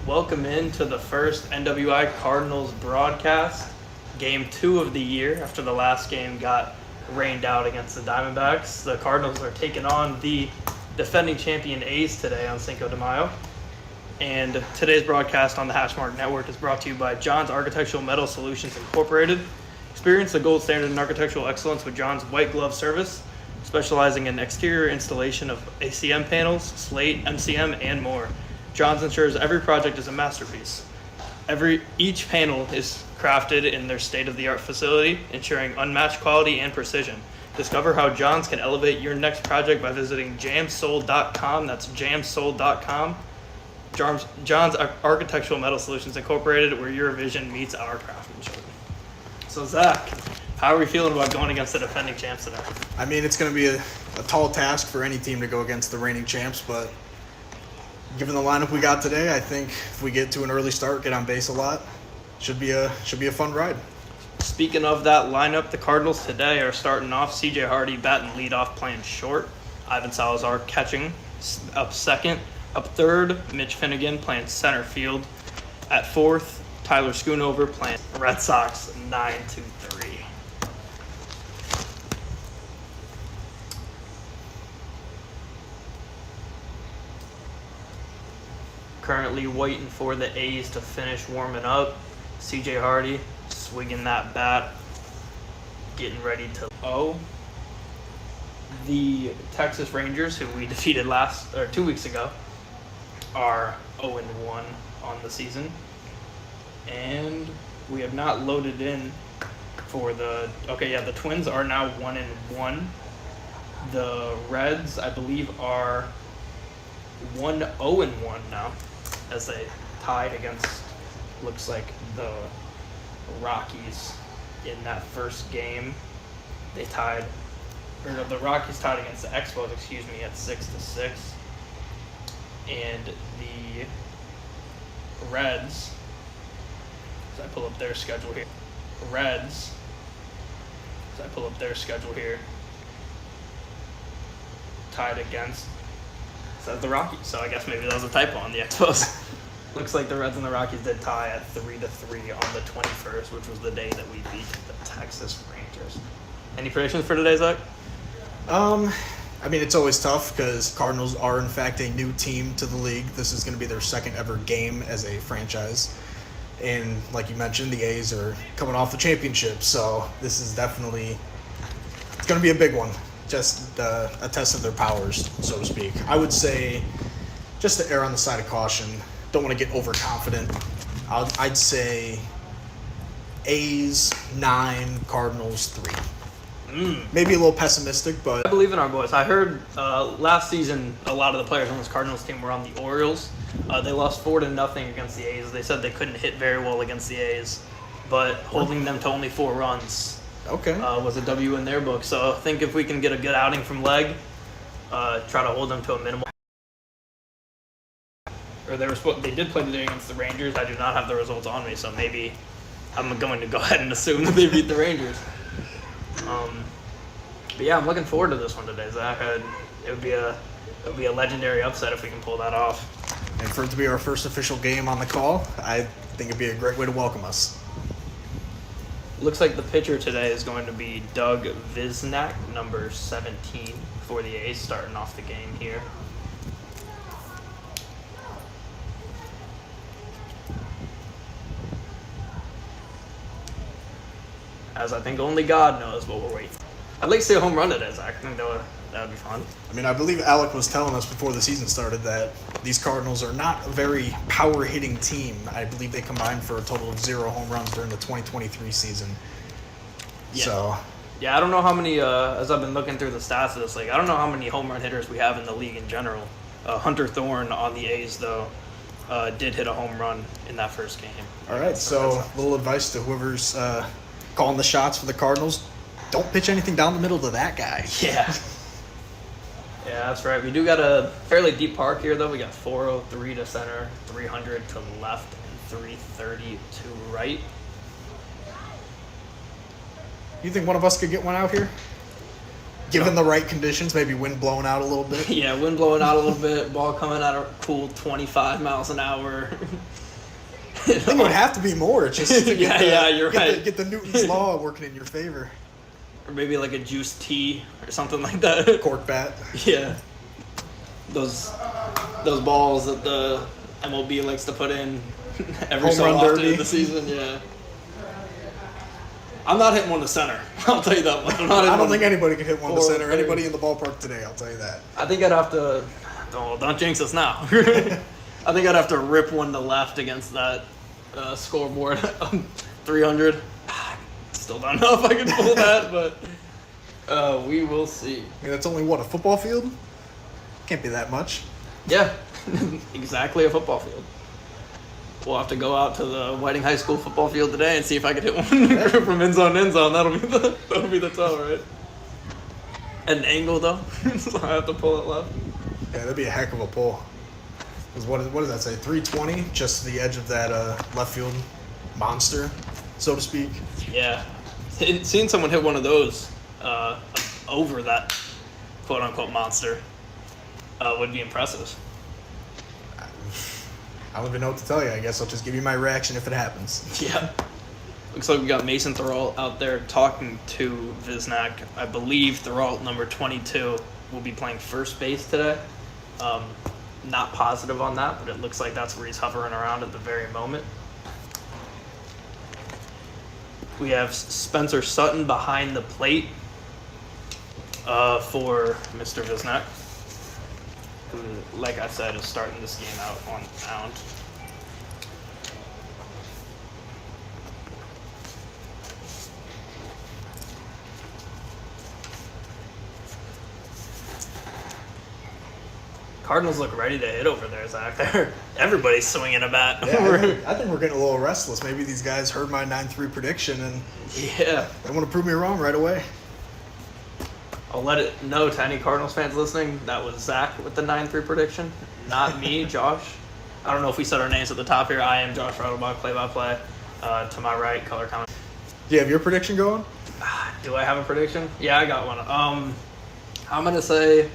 Welcome into the first NWI Cardinals broadcast, Game 2 of the year. After the last game got rained out against the Diamondbacks, the Cardinals are taking on the defending champion A's today on Cinco de Mayo. And today's broadcast on the Hashmark Network is brought to you by John's Architectural Metal Solutions Incorporated. Experience the gold standard in architectural excellence with John's white glove service, specializing in exterior installation of ACM panels, slate, MCM, and more. John's ensures every project is a masterpiece. Each panel is crafted in their state-of-the-art facility, ensuring unmatched quality and precision. Discover how John's can elevate your next project by visiting jamsold.com. That's jamsold.com. John's Architectural Metal Solutions Incorporated, where your vision meets our craftsmanship. So Zach, how are we feeling about going against the defending champs today? I mean, it's going to be a tall task for any team to go against the reigning champs, but given the lineup we got today, I think if we get to an early start, get on base a lot, should be a fun ride. Speaking of that lineup, the Cardinals today are starting off CJ Hardy batting leadoff, playing short. Ivan Salazar catching up second. Up third, Mitch Finnegan playing center field. At fourth, Tyler Schoonover playing Red Sox 9-3. Currently waiting for the A's to finish warming up. CJ Hardy swinging that bat, getting ready to the Texas Rangers, who we defeated 2 weeks ago, are 0-1 on the season. And we have not loaded in for the Twins are now 1-1. The Reds, I believe, are 1-0-1 now, as they tied against, looks like, the Rockies in that first game. The Rockies tied against the Expos, at 6-6. And the Reds, as I pull up their schedule here, tied against the Rockies. So I guess maybe that was a typo on the Expos. Looks like the Reds and the Rockies did tie at 3-3 on the 21st, which was the day that we beat the Texas Rangers. Any predictions for today, Zach? I mean, it's always tough because Cardinals are, in fact, a new team to the league. This is going to be their second ever game as a franchise. And like you mentioned, the A's are coming off the championship, so this is definitely – it's going to be a big one. Just a test of their powers, so to speak. I would say, just to err on the side of caution, don't want to get overconfident. I'd say A's 9, Cardinals 3. Maybe a little pessimistic, but I believe in our boys. I heard last season a lot of the players on this Cardinals team were on the Orioles. They lost 4-0 against the A's. They said they couldn't hit very well against the A's, but holding them to only 4 runs was a W in their book. So I think if we can get a good outing from Leg, try to hold them to a minimal. Or they did play today against the Rangers. I do not have the results on me, so maybe I'm going to go ahead and assume that they beat the Rangers. But yeah, I'm looking forward to this one today, Zach. It would be a legendary upset if we can pull that off. And for it to be our first official game on the call, I think it'd be a great way to welcome us. Looks like the pitcher today is going to be Doug Visnack, number 17 for the A's, starting off the game here. As I think only God knows what we're waiting for. I'd like to see a home run today, Zach. I think that would be fun. I mean, I believe Alec was telling us before the season started that these Cardinals are not a very power-hitting team. I believe they combined for a total of 0 home runs during the 2023 season. Yeah. Yeah, I don't know how many, as I've been looking through the stats of this league, I don't know how many home run hitters we have in the league in general. Hunter Thorne on the A's, though, did hit a home run in that first game. All right, so a little advice to whoever's calling the shots for the Cardinals. Don't pitch anything down the middle to that guy. Yeah. Yeah, that's right. We do got a fairly deep park here, though. We got 403 to center, 300 to left, and 330 to right. You think one of us could get one out here? Given the right conditions, maybe wind blowing out a little bit. Yeah, wind blowing out a little bit, ball coming at a cool 25 miles an hour. I think it would have to be more just to you're right. Get the Newton's law working in your favor. Or maybe like a juiced tea or something like that. Cork bat. Yeah. Those balls that the MLB likes to put in every Home so run often derby. in the season, yeah. I'm not hitting one to center. I'll tell you that much. I don't think anybody could hit one to center. third. Anybody in the ballpark today, I'll tell you that. I think I'd have to. Don't jinx us now. I think I'd have to rip one to left against that scoreboard. 300. Still don't know if I can pull that, but we will see. I mean, that's only what, a football field? Can't be that much. Yeah, exactly a football field. We'll have to go out to the Whiting High School football field today and see if I can hit one from end zone to end zone. That'll be the tell, right? An angle though, so I have to pull it left. Yeah, that'd be a heck of a pull. Because what does that say? 320, just the edge of that left field monster, so to speak. Yeah, seeing someone hit one of those over that quote unquote monster would be impressive. I don't even know what to tell you. I guess I'll just give you my reaction if it happens. Yeah. Looks like we got Mason Thoreau out there talking to Visnac. I believe Thoreau, number 22, will be playing first base today. Not positive on that, but it looks like that's where he's hovering around at the very moment. We have Spencer Sutton behind the plate for Mr. Visnac, who, like I said, is starting this game out on the mound. Cardinals look ready to hit over there, Zach. Everybody's swinging a bat. Yeah, I think we're getting a little restless. Maybe these guys heard my 9-3 prediction and Yeah. they want to prove me wrong right away. I'll let it know to any Cardinals fans listening, that was Zach with the 9-3 prediction, not me, Josh. I don't know if we said our names at the top here. I am Josh Rattlebaugh, play-by-play. To my right, color comment. Do you have your prediction going? Do I have a prediction? Yeah, I got one. I'm going to say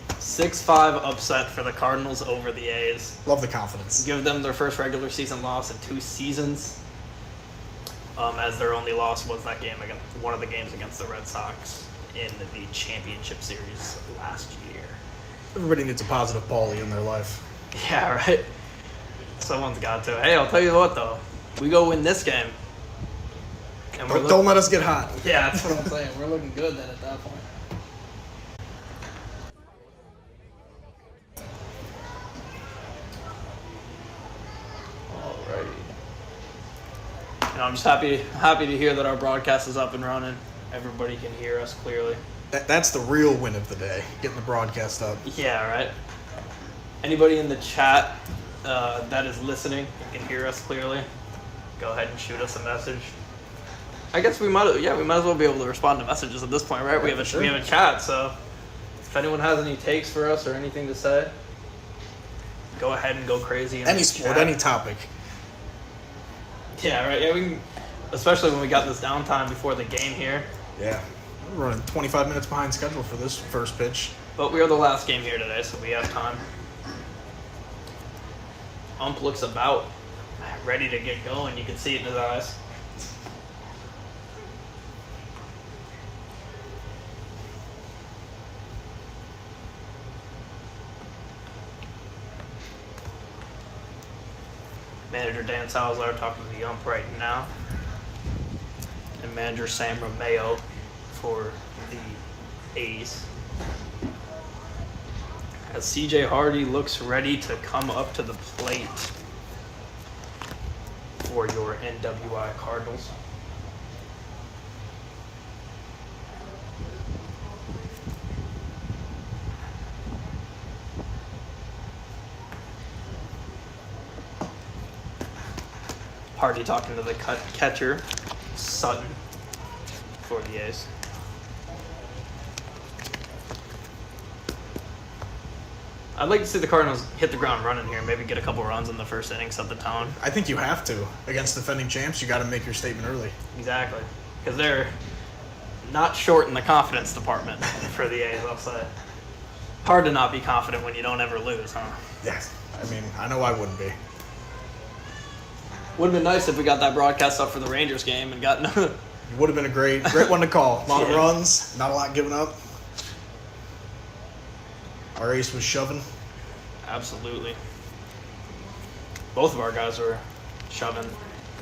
6-5 upset for the Cardinals over the A's. Love the confidence. Give them their first regular season loss in 2 seasons. As their only loss was that game against one of the games against the Red Sox in the championship series last year. Everybody needs a positive Paulie in their life. Yeah, right. Someone's got to. Hey, I'll tell you what though, we go win this game. And Don't let us get hot. Yeah, that's what I'm saying. We're looking good then at that point. I'm just happy to hear that our broadcast is up and running. Everybody can hear us clearly. That's the real win of the day, getting the broadcast up. Yeah, right. Anybody in the chat that is listening and can hear us clearly, go ahead and shoot us a message. I guess we might as well be able to respond to messages at this point, right? We have a chat, so if anyone has any takes for us or anything to say, go ahead and go crazy. Any sport, any topic. Yeah, right. Yeah, we can, especially when we got this downtime before the game here. Yeah, we're running 25 minutes behind schedule for this first pitch. But we are the last game here today, so we have time. Ump looks about ready to get going. You can see it in his eyes. Manager Dan Salazar talking to the ump right now. And manager Sam Romeo for the A's. As CJ Hardy looks ready to come up to the plate for your NWI Cardinals. Hardy talking to the catcher, Sutton, for the A's. I'd like to see the Cardinals hit the ground running here, maybe get a couple runs in the first inning, set the tone. I think you have to. Against defending champs, you got to make your statement early. Exactly. Because they're not short in the confidence department for the A's, I'll say. Hard to not be confident when you don't ever lose, huh? Yes. I mean, I know I wouldn't be. Would have been nice if we got that broadcast up for the Rangers game and got no. It would have been a great one to call. A lot of Yeah. runs, not a lot given up. Our ace was shoving. Absolutely. Both of our guys were shoving.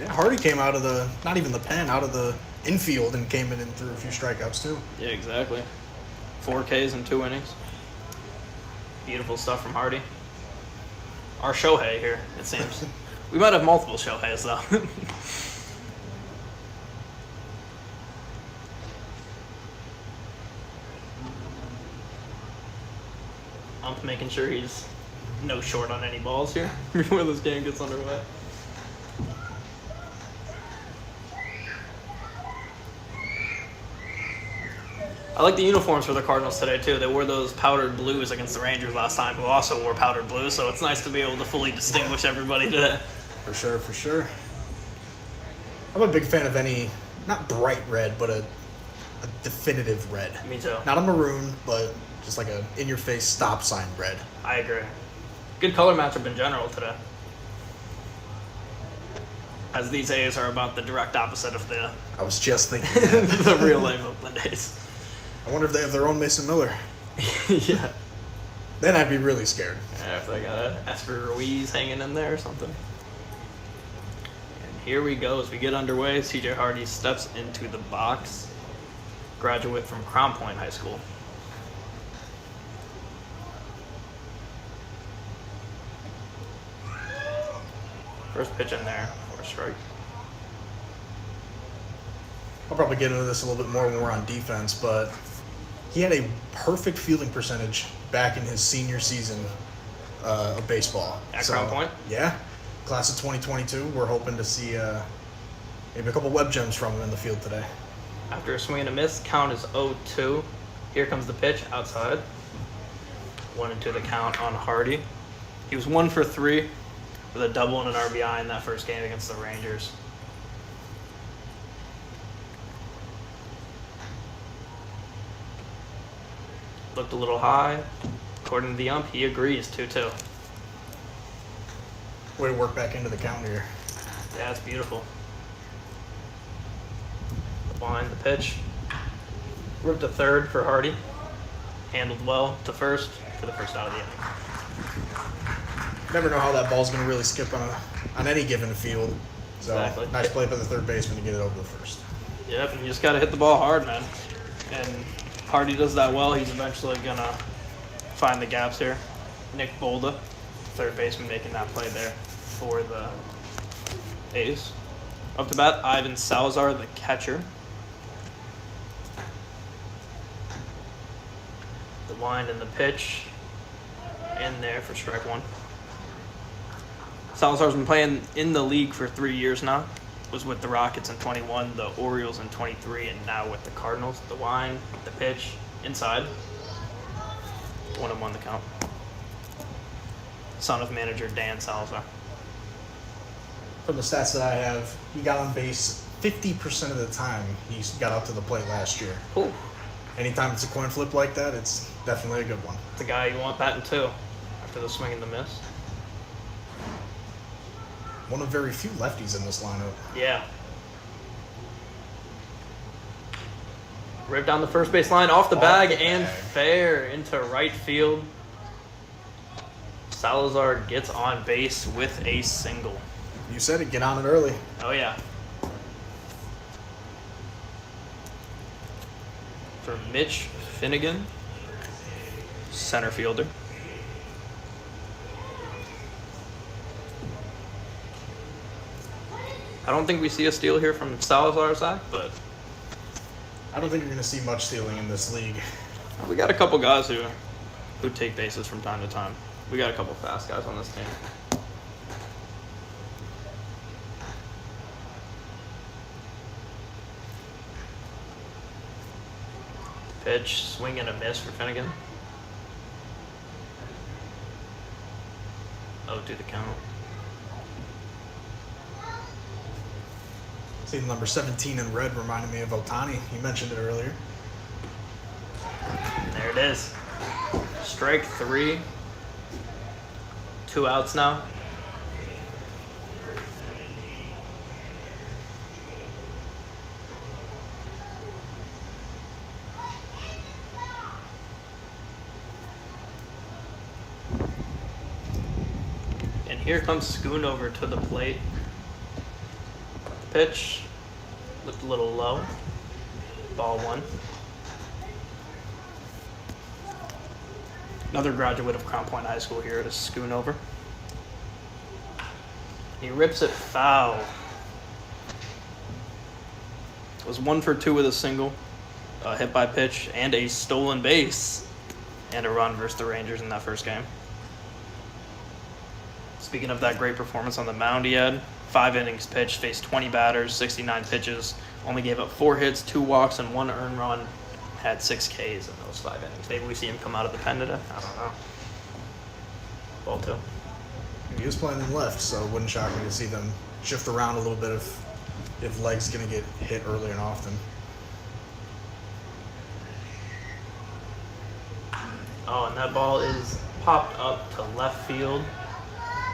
Yeah, Hardy came out of the, not even the pen, out of the infield and came in and threw a few strikeouts too. Yeah, exactly. 4 Ks in 2 innings. Beautiful stuff from Hardy. Our Shohei here, it seems. We might have multiple Shoheis, though. I'm making sure he's no short on any balls here before this game gets underway. I like the uniforms for the Cardinals today, too. They wore those powdered blues against the Rangers last time, who also wore powdered blues, so it's nice to be able to fully distinguish everybody today. For sure, for sure. I'm a big fan of any, not bright red, but a definitive red. Me too. Not a maroon, but just like a in-your-face stop sign red. I agree. Good color matchup in general today. As these A's are about the direct opposite of the I was just thinking that. the real name of the A's. I wonder if they have their own Mason Miller. Yeah. Then I'd be really scared. Yeah, if they got a Esper Ruiz hanging in there or something. And here we go as we get underway. CJ Hardy steps into the box. Graduate from Crown Point High School. First pitch in there for a strike. I'll probably get into this a little bit more when we're on defense, but he had a perfect fielding percentage back in his senior season of baseball. At Crown Point? Yeah. Class of 2022. We're hoping to see maybe a couple web gems from him in the field today. After a swing and a miss, count is 0-2. Here comes the pitch outside. 1-2 the count on Hardy. He was 1 for 3 with a double and an RBI in that first game against the Rangers. Looked a little high. According to the ump, he agrees. 2-2. Way to work back into the count here. Yeah, it's beautiful. The line, the pitch. Ripped to third for Hardy. Handled well to first for the first out of the inning. Never know how that ball's going to really skip on any given field. So Exactly. nice play by the third baseman to get it over the first. Yep, and you just got to hit the ball hard, man. And Hardy does that well. He's eventually going to find the gaps here. Nick Bolda, third baseman, making that play there for the A's. Up to bat, Ivan Salazar, the catcher. The wind and the pitch in there for strike one. Salazar's been playing in the league for 3 years now. Was with the Rockets in 21, the Orioles in 23, and now with the Cardinals. The wind, the pitch, inside. 1-1 the count. Son of manager Dan Salazar. From the stats that I have, he got on base 50% of the time he got up to the plate last year. Ooh, Anytime it's a coin flip like that, it's definitely a good one. the guy you want batting two after the swing and the miss. One of very few lefties in this lineup. Yeah. Ripped down the first base line, off the bag, and fair into right field. Salazar gets on base with a single. You said it, get on it early. Oh, yeah. For Mitch Finnegan, center fielder. I don't think we see a steal here from Salazar, Zach, but I don't think you're going to see much stealing in this league. we got a couple guys who take bases from time to time. We got a couple fast guys on this team. Pitch, swing and a miss for Finnegan. 0-2 the count. See, number 17 in red reminded me of Otani. You mentioned it earlier. There it is. Strike 3. 2 outs now. And here comes Schoonover to the plate. Pitch looked a little low. Ball 1. Another graduate of Crown Point High School here is Schoonover. He rips it foul. It was 1 for 2 with a single, a hit by pitch, and a stolen base, and a run versus the Rangers in that first game. Speaking of that great performance on the mound he had, 5 innings pitched, faced 20 batters, 69 pitches, only gave up 4 hits, 2 walks, and 1 earned run. Had 6 Ks in those 5 innings. Maybe we see him come out of the pen today. I don't know. Ball 2. He was playing in left, so it wouldn't shock me to see them shift around a little bit if leg's going to get hit early and often. Oh, and that ball is popped up to left field.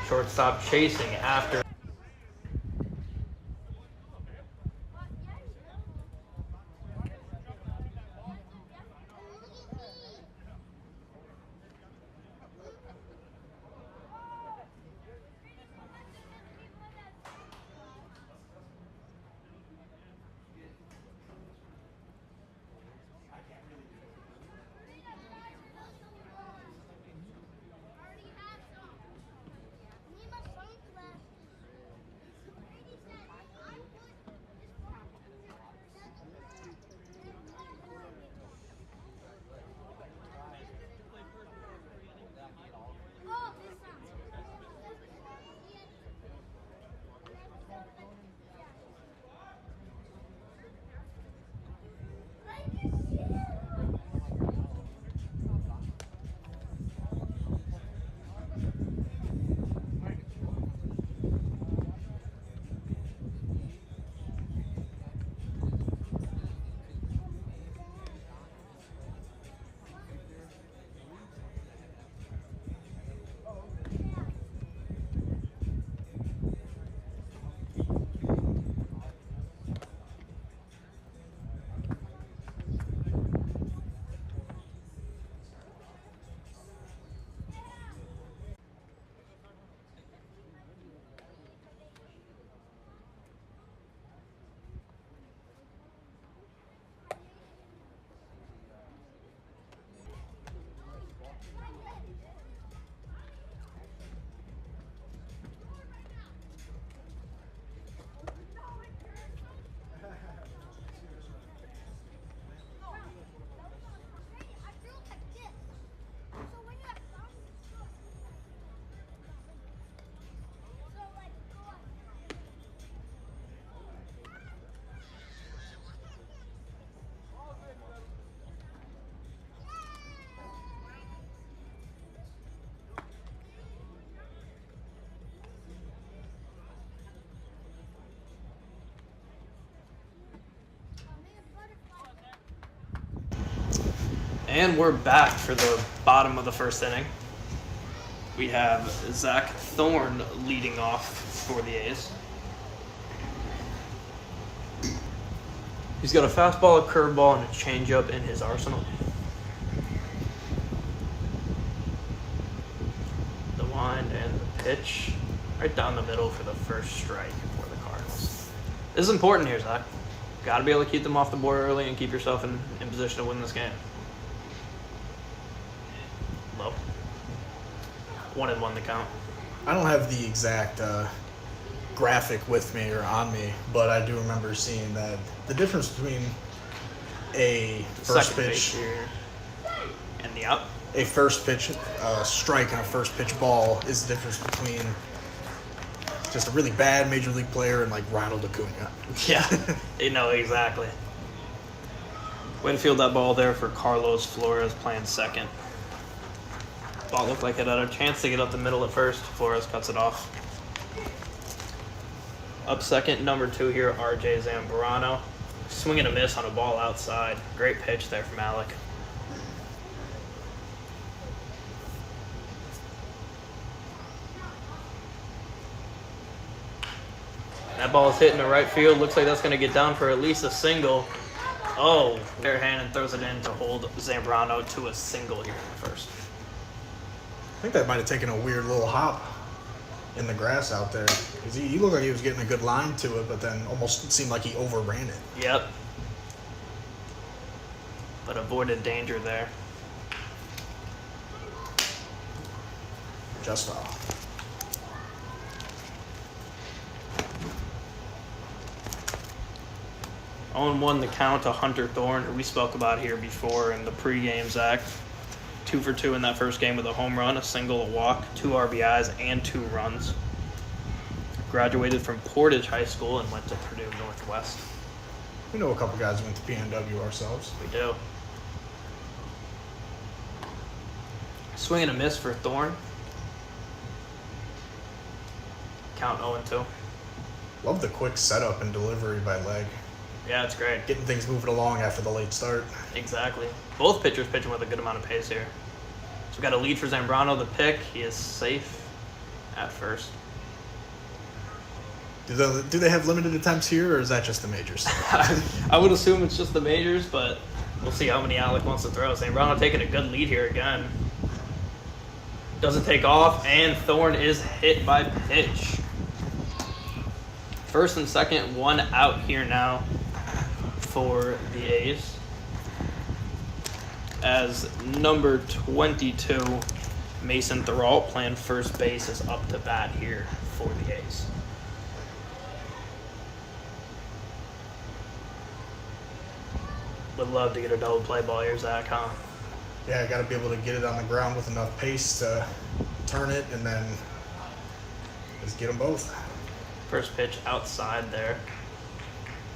Shortstop chasing after. And we're back for the bottom of the first inning. We have Zach Thorne leading off for the A's. He's got a fastball, a curveball, and a changeup in his arsenal. The wind and the pitch right down the middle for the first strike for the Cardinals. This is important here, Zach. Got to be able to keep them off the board early and keep yourself in position to win this game. Low. 1-1 the count. I don't have the exact graphic with me or on me, but I do remember seeing that the difference between a first pitch and the out. A first pitch strike and a first pitch ball is the difference between just a really bad major league player and like Ronald Acuna. Yeah, you know exactly. Winfield that ball there for Carlos Flores playing second. Ball looked like it had a chance to get up the middle at first. Flores cuts it off. Up second, number 2 here, RJ Zambrano. Swing and a miss on a ball outside. Great pitch there from Alec. That ball is hitting the right field. Looks like that's going to get down for at least a single. Oh, bare hand and throws it in to hold Zambrano to a single here in the first. I think that might have taken a weird little hop in the grass out there. Because he looked like he was getting a good line to it, but then almost seemed like he overran it. Yep. But avoided danger there. Just foul. 0-1 the count to Hunter Thorne, who we spoke about here before in the pregame, Zach. 2 for 2 in that first game with a home run, a single, a walk, 2 RBIs, and 2 runs. Graduated from Portage High School and went to Purdue Northwest. We know a couple guys who went to PNW ourselves. We do. Swing and a miss for Thorne. Count 0-2. Love the quick setup and delivery by Leg. Yeah, it's great. Getting things moving along after the late start. Exactly. Both pitchers pitching with a good amount of pace here. So we got a lead for Zambrano, the pick. He is safe at first. Do they have limited attempts here, or is that just the majors? I would assume it's just the majors, but we'll see how many Alec wants to throw. Zambrano taking a good lead here again. Doesn't take off, and Thorne is hit by pitch. First and second, 1 out here now for the A's. As number 22, Mason Thoralt, playing first base, is up to bat here for the A's. Would love to get a double play ball here, Zach, huh? Yeah, I got to be able to get it on the ground with enough pace to turn it and then just get them both. First pitch outside there.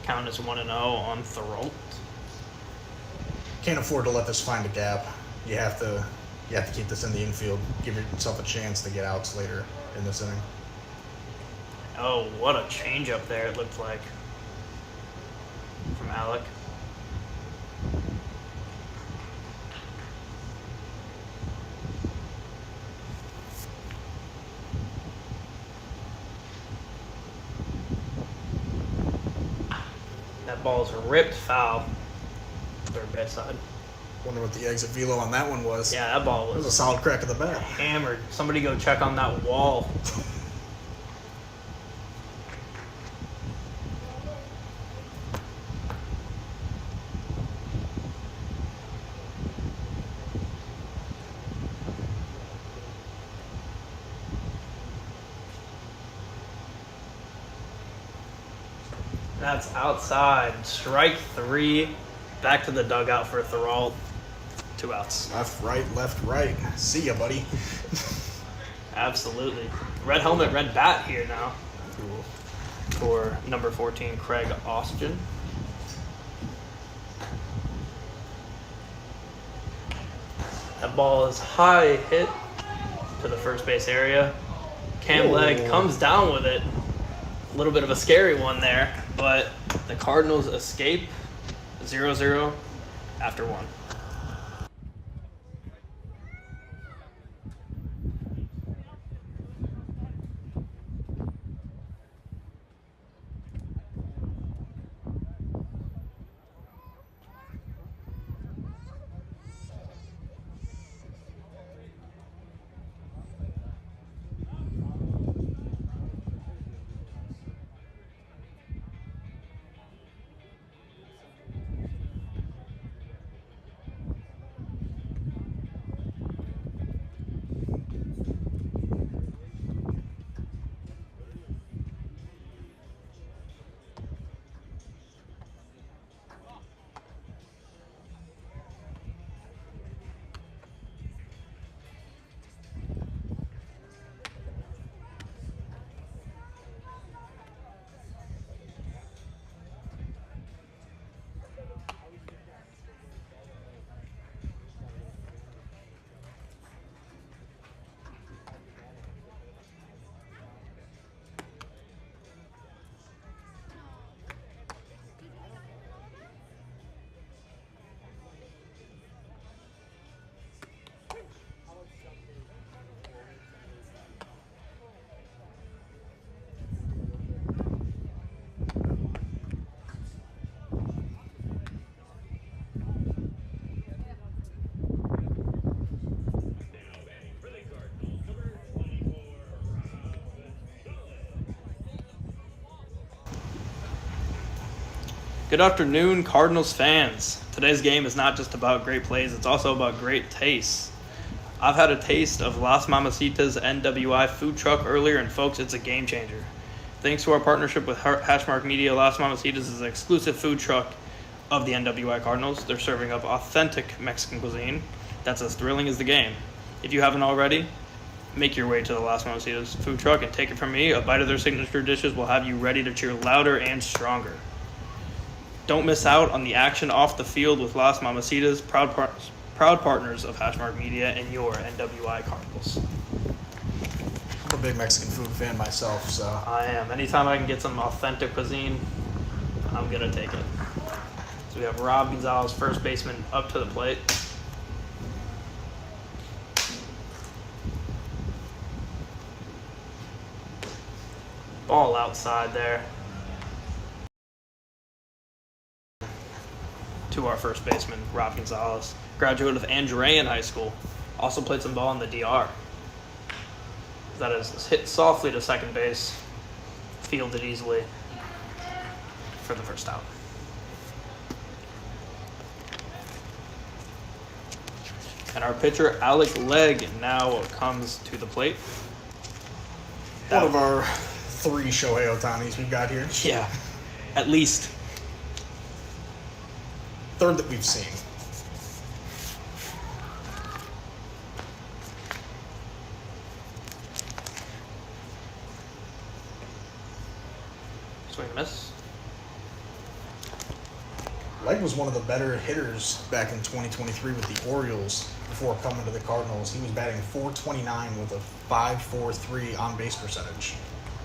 Count is 1-0 on Thoralt. Can't afford to let this find a gap. You have to keep this in the infield. Give yourself a chance to get outs later in this inning. Oh, what a change up there it looked like from Alec. That ball is ripped foul. Third base side. Wonder what the exit velo on that one was. Yeah, that ball It was a was solid crack of the bat. hammered. Somebody go check on that wall. That's outside. Strike 3. Back to the dugout for Thoralt. 2 outs. Left, right. See ya, buddy. Absolutely. Red helmet, red bat here now Cool. for number 14, Craig Austin. That ball is high hit to the first base area. Cam Leg comes down with it. A little bit of a scary one there, but the Cardinals escape 0-0 after 1. Good afternoon, Cardinals fans. Today's game is not just about great plays, it's also about great taste. I've had a taste of Las Mamacita's NWI food truck earlier, and folks, it's a game changer. Thanks to our partnership with Hashmark Media, Las Mamacita's is an exclusive food truck of the NWI Cardinals. They're serving up authentic Mexican cuisine that's as thrilling as the game. If you haven't already, make your way to the Las Mamacita's food truck and take it from me. A bite of their signature dishes will have you ready to cheer louder and stronger. Don't miss out on the action off the field with Las Mamacita's, proud partners of Hashmark Media and your NWI Cardinals. I'm a big Mexican food fan myself, so. I am. Anytime I can get some authentic cuisine, I'm going to take it. So we have Rob Gonzalez, first baseman, up to the plate. Ball outside there. To our first baseman, Rob Gonzalez, graduate of Andrean High School, also played some ball in the DR. That is hit softly to second base, fielded easily for the first out. And our pitcher, Alec Legg, now comes to the plate. One of our 3 Shohei Ohtanis we've got here. Yeah, at least. 3rd that we've seen. Swing and miss. Legg was one of the better hitters back in 2023 with the Orioles before coming to the Cardinals. He was batting .429 with a .543 on-base percentage.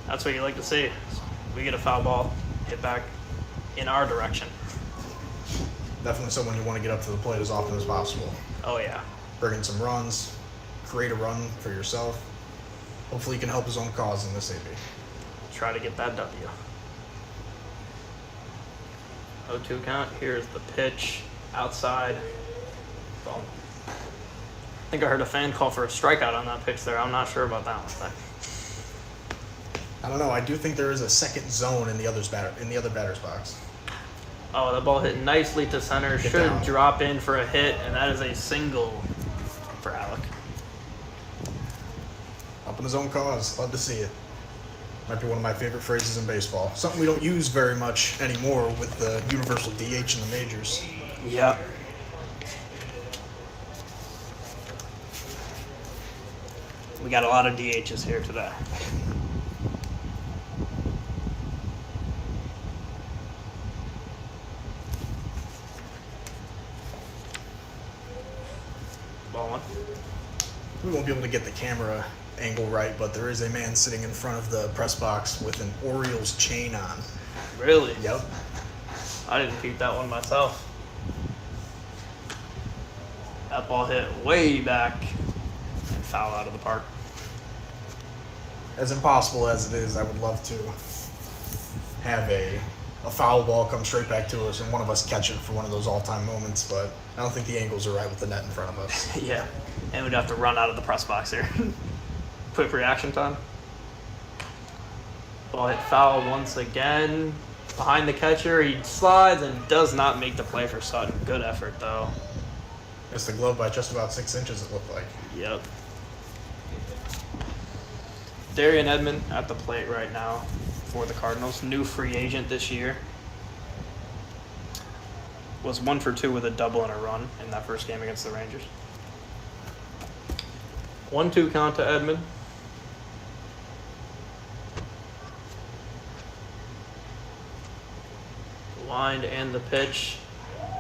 That's what you like to see. We get a foul ball, hit back in our direction. Definitely someone you want to get up to the plate as often as possible. Oh, yeah. Bring in some runs, create a run for yourself. Hopefully you can help his own cause in this AB. Try to get that W. 0-2 count. Here's the pitch. Outside. Ball. I think I heard a fan call for a strikeout on that pitch there. I'm not sure about that one. I don't know. I do think there is a second zone in the other batter's box. Oh, the ball hit nicely to center. Get Should down. drop in for a hit, and that is a single for Alec. Up in his own cause. Love to see it. Might be one of my favorite phrases in baseball. Something we don't use very much anymore with the universal DH in the majors. Yep. We got a lot of DHs here today. Ball one. We won't be able to get the camera angle right, but there is a man sitting in front of the press box with an Orioles chain on. Really? Yep. I didn't peep that one myself. That ball hit way back and foul out of the park. As impossible as it is, I would love to have a foul ball come straight back to us and one of us catch it for one of those all-time moments, but I don't think the angles are right with the net in front of us. Yeah, and we'd have to run out of the press box here. Quick reaction time. Ball hit foul once again. Behind the catcher, he slides and does not make the play for Sutton. Good effort, though. Missed the glove by just about 6 inches, it looked like. Yep. Darian Edmond at the plate right now for the Cardinals. New free agent this year. Was 1 for 2 with a double and a run in that first game against the Rangers. 1-2 count to Edmond. Lined and the pitch.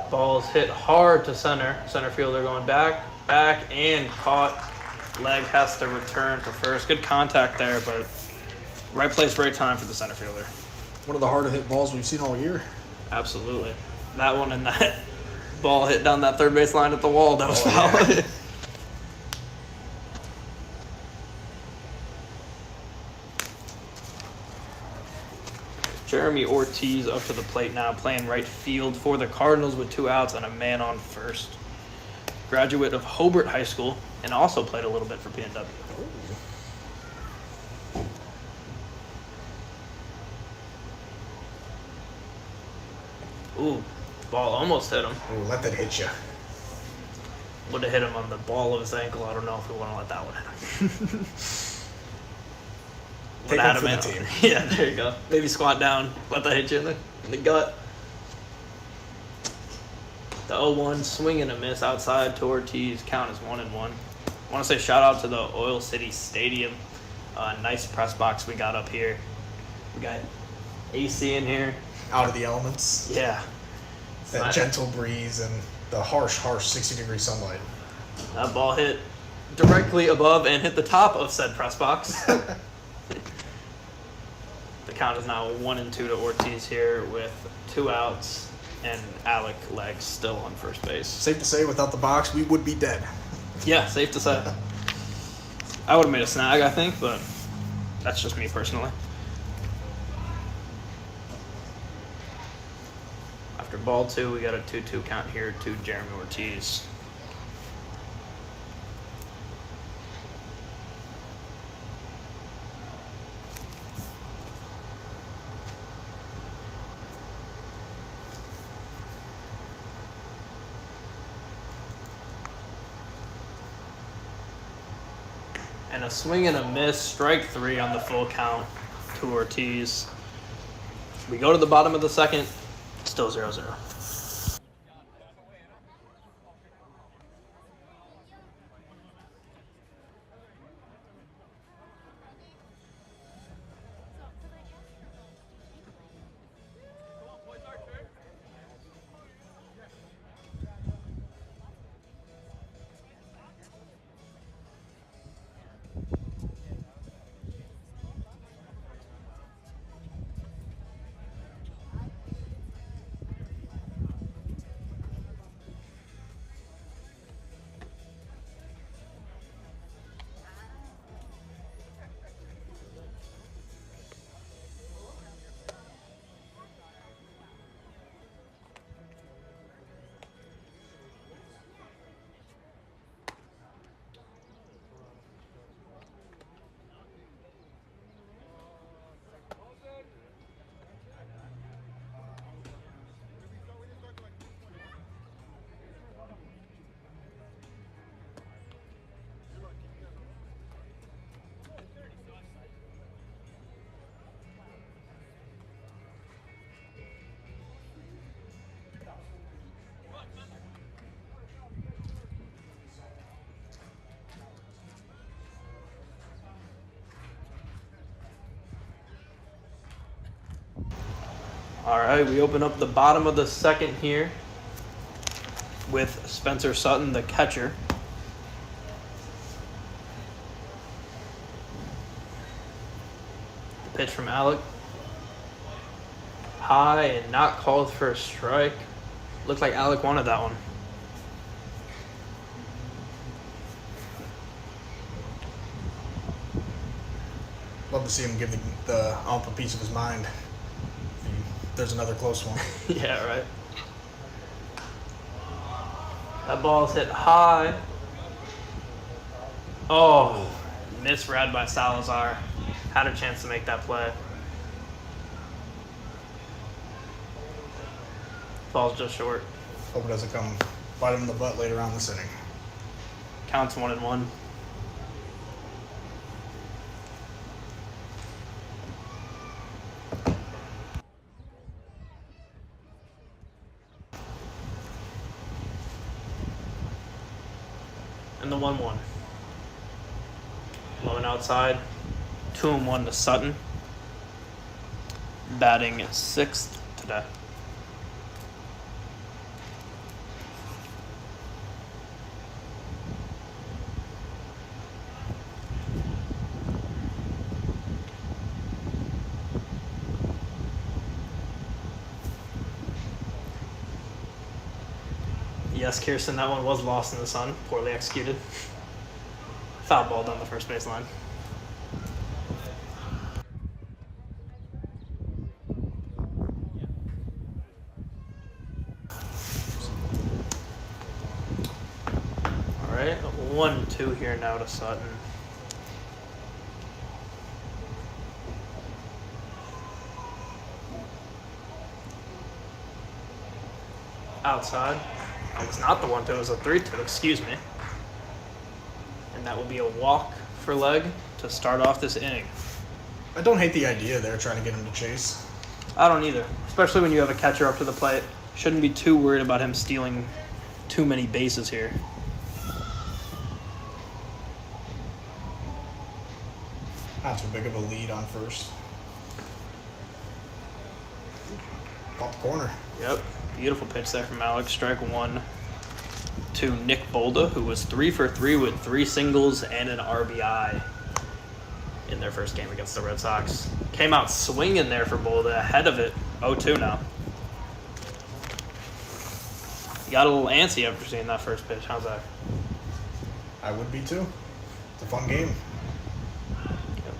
Ball's hit hard to center. Center fielder going back, and caught. Leg has to return to first. Good contact there, but right place, right time for the center fielder. One of the harder hit balls we've seen all year. Absolutely. That one and that ball hit down that third base line at the wall. That was foul. Yeah. Jeremy Ortiz up to the plate now, playing right field for the Cardinals with 2 outs and a man on first. Graduate of Hobart High School and also played a little bit for PNW. Ooh, ball almost hit him. Ooh, let that hit you. Would have hit him on the ball of his ankle. I don't know if we want to let that one hit him. Take one for the team. Yeah, there you go. Maybe squat down. Let that hit you in the gut. The 0-1 swing and a miss outside to Ortiz. Count is 1-1. I want to say shout out to the Oil City Stadium. Nice press box we got up here. We got AC in here. Out of the elements. Yeah. That gentle breeze and the harsh 60-degree sunlight. That ball hit directly above and hit the top of said press box. The count is now 1-2 to Ortiz here with 2 outs and Alec Legg still on first base. Safe to say, without the box, we would be dead. Yeah, safe to say. I would have made a snag, I think, but that's just me personally. After ball 2, we got a 2-2 count here to Jeremy Ortiz. And a swing and a miss, strike 3 on the full count to Ortiz. We go to the bottom of the second, still 0-0. All right, we open up the bottom of the second here with Spencer Sutton, the catcher. The pitch from Alec. High and not called for a strike. Looked like Alec wanted that one. Love to see him give the ump a piece of his mind. There's another close one. Yeah, right. That ball's hit high. Oh, misread by Salazar. Had a chance to make that play. Ball's just short. Hope it doesn't come bite him in the butt later on this inning. Counts 1-1. And the 1-1. Low and outside. 2-1 to Sutton. Batting 6th today. Yes, Kirsten, that one was lost in the sun. Poorly executed. Foul ball down the first baseline. All right, 1-2 here now to Sutton. outside. That was not the 1-2, it was a 3-2, excuse me. And that will be a walk for leg to start off this inning. I don't hate the idea there, trying to get him to chase. I don't either, especially when you have a catcher up to the plate. Shouldn't be too worried about him stealing too many bases here. Not too big of a lead on first. Off the corner. Yep, beautiful pitch there from Alex. Strike one to Nick Bolda, who was 3 for 3 with 3 singles and an RBI in their first game against the Red Sox. Came out swinging there for Bolda, ahead of it, 0-2 now. You got a little antsy after seeing that first pitch. How's that? I would be too. It's a fun game. Yep.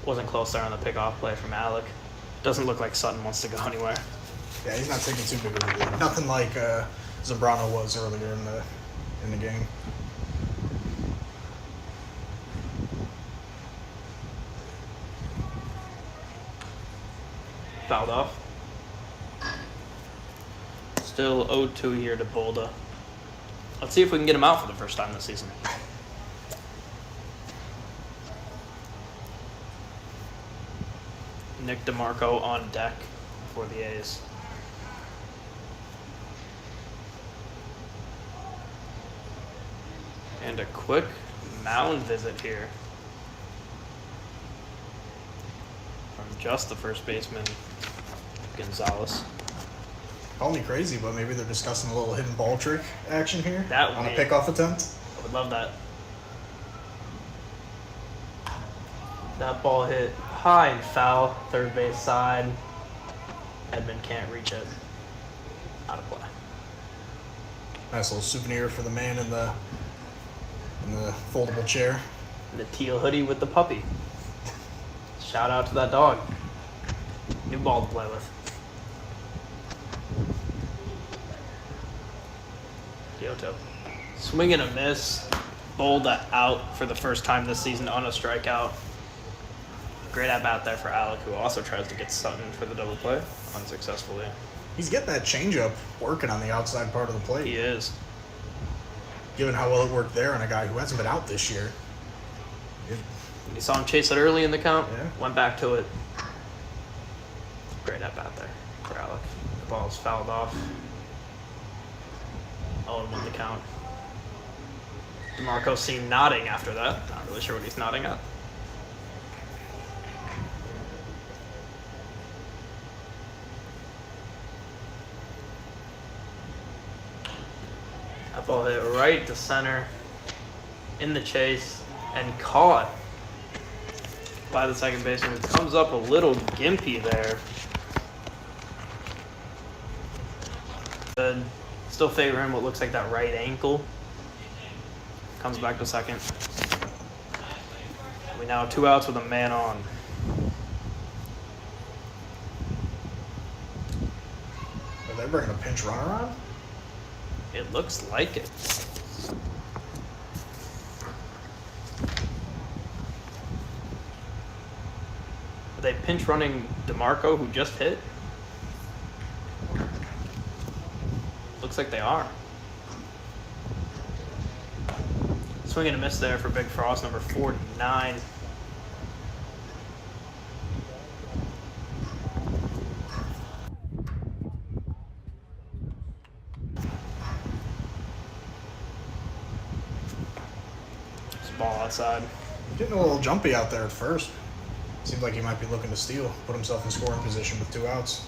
Wasn't close there on the pickoff play from Alec. Doesn't look like Sutton wants to go anywhere. Yeah, he's not taking too big of a lead. Nothing like Zambrano was earlier in the game. Fouled off. Still 0-2 here to Bolda. Let's see if we can get him out for the first time this season. Nick DeMarco on deck for the A's. And a quick mound visit here from just the first baseman, Gonzalez. Call me crazy, but maybe they're discussing a little hidden ball trick action here That would on a be- pickoff attempt. I would love that. That ball hit high and foul, third base side. Edmund can't reach it. Out of play. Nice little souvenir for the man in the foldable chair. The teal hoodie with the puppy. Shout out to that dog. New ball to play with. Kyoto. Swing and a miss. Bolda out for the first time this season on a strikeout. Great at bat there for Alec, who also tries to get Sutton for the double play unsuccessfully. He's getting that changeup working on the outside part of the plate. He is. Given how well it worked there on a guy who hasn't been out this year. You saw him chase it early in the count, Yeah. went back to it. Great at bat there for Alec. The ball's fouled off. 0-1 the count. DeMarco seen nodding after that. Not really sure what he's nodding at. That ball hit right to center in the chase and caught by the second baseman. It comes up a little gimpy there. Good. Still favoring what looks like that right ankle. Comes back to second. We now have 2 outs with a man on. Are they bringing a pinch runner on? It looks like it. Are they pinch running DeMarco, who just hit? Looks like they are. Swing and a miss there for Big Frost, number 49. It's a ball outside. Getting a little jumpy out there at first. Seems like he might be looking to steal, put himself in scoring position with 2 outs.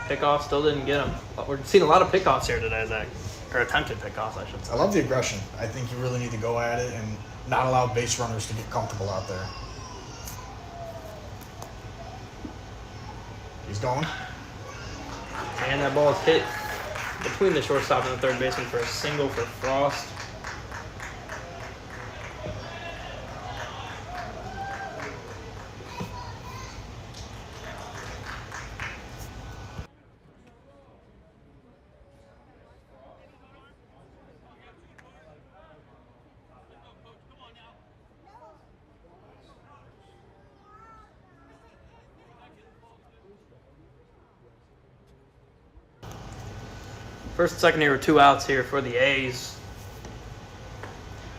Pickoff still didn't get him. We're seeing a lot of pickoffs here today, Zach. Or attempted pickoffs, I should say. I love the aggression. I think you really need to go at it and not allow base runners to get comfortable out there. He's going. And that ball is hit between the shortstop and the third baseman for a single for Frost. First and second here with 2 outs here for the A's.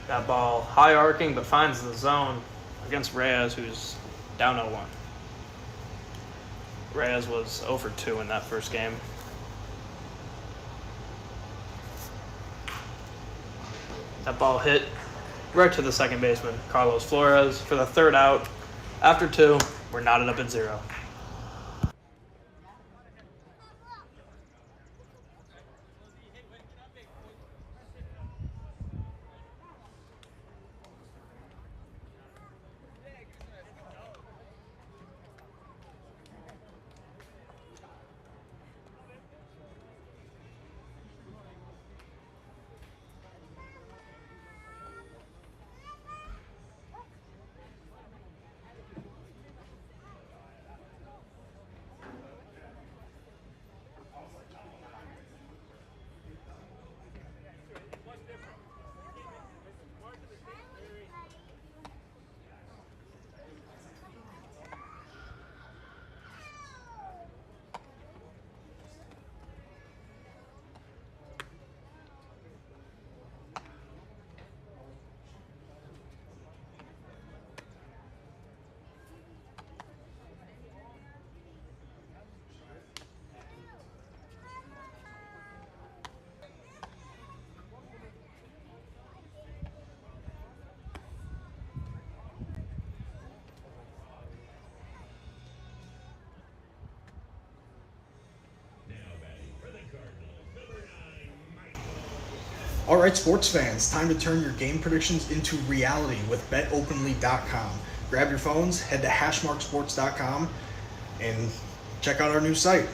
That ball high arcing but finds the zone against Reyes, who's down 0-1. Reyes was 0 for 2 in that first game. That ball hit right to the second baseman, Carlos Flores, for the 3rd out. After 2, we're knotted up at 0. All right, sports fans, time to turn your game predictions into reality with BetOpenly.com. Grab your phones, head to hashmarksports.com, and check out our new site.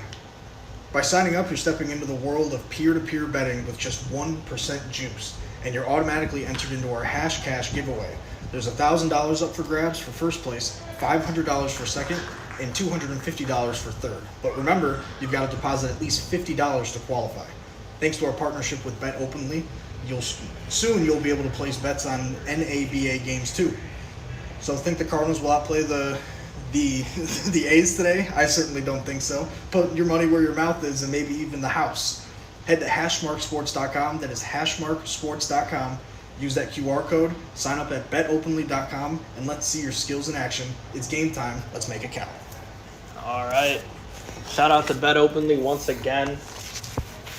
By signing up, you're stepping into the world of peer-to-peer betting with just 1% juice, and you're automatically entered into our Hash Cash giveaway. There's $1,000 up for grabs for first place, $500 for second, and $250 for third. But remember, you've got to deposit at least $50 to qualify. Thanks to our partnership with BetOpenly, you'll be able to place bets on NABA games too. So think the Cardinals will outplay the A's today? I certainly don't think so. Put your money where your mouth is and maybe even the house. Head to hashmarksports.com. That is hashmarksports.com. Use that QR code, sign up at betopenly.com, and let's see your skills in action. It's game time. Let's make it count. All right. Shout out to Bet Openly once again.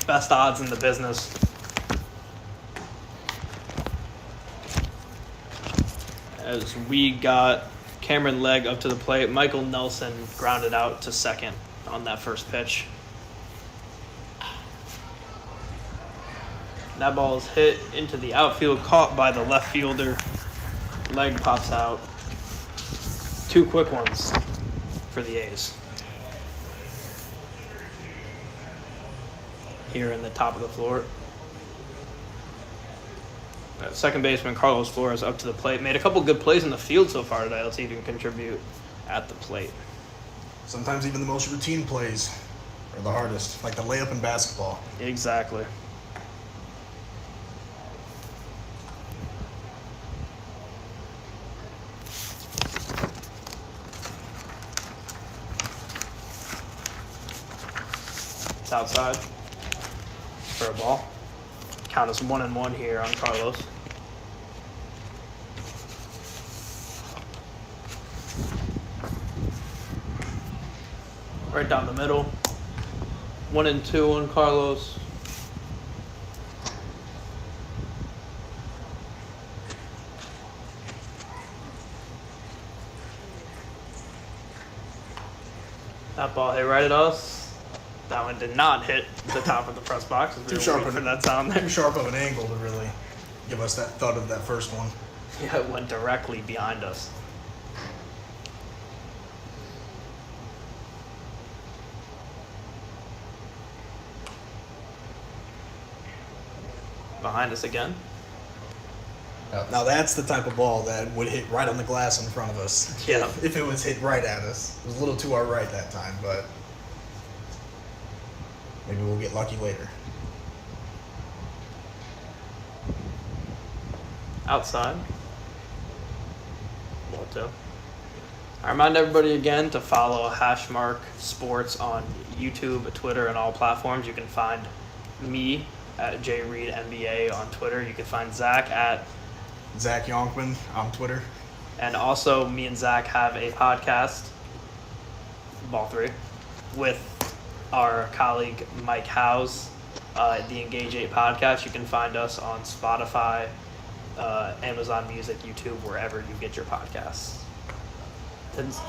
Best odds in the business. As we got Cameron Legg up to the plate, Michael Nelson grounded out to second on that first pitch. That ball is hit into the outfield, caught by the left fielder. Legg pops out. 2 quick ones for the A's. Here in the top of the floor. Second baseman Carlos Flores up to the plate. Made a couple good plays in the field so far today. Let's see if he can contribute at the plate. Sometimes even the most routine plays are the hardest, like the layup in basketball. Exactly. It's outside for a ball. Count us 1-1 here on Carlos. Right down the middle. 1-2 on Carlos. That ball hit right at us. That one did not hit the top of the press box. Too sharp for that sound there. Too sharp of an angle to really give us that thud of that first one. Yeah, it went directly behind us. Behind us again. Now that's the type of ball that would hit right on the glass in front of us. Yeah. If it was hit right at us. It was a little to our right that time, but maybe we'll get lucky later. Outside. 1-2. I remind everybody again to follow Hashmark Sports on YouTube, Twitter, and all platforms. You can find me at JReedNBA on Twitter. You can find Zach at Zach Yonkman on Twitter. And also, me and Zach have a podcast, Ball 3, with our colleague Mike Howes, the Engage 8 podcast. You can find us on Spotify, Amazon Music, YouTube, wherever you get your podcasts.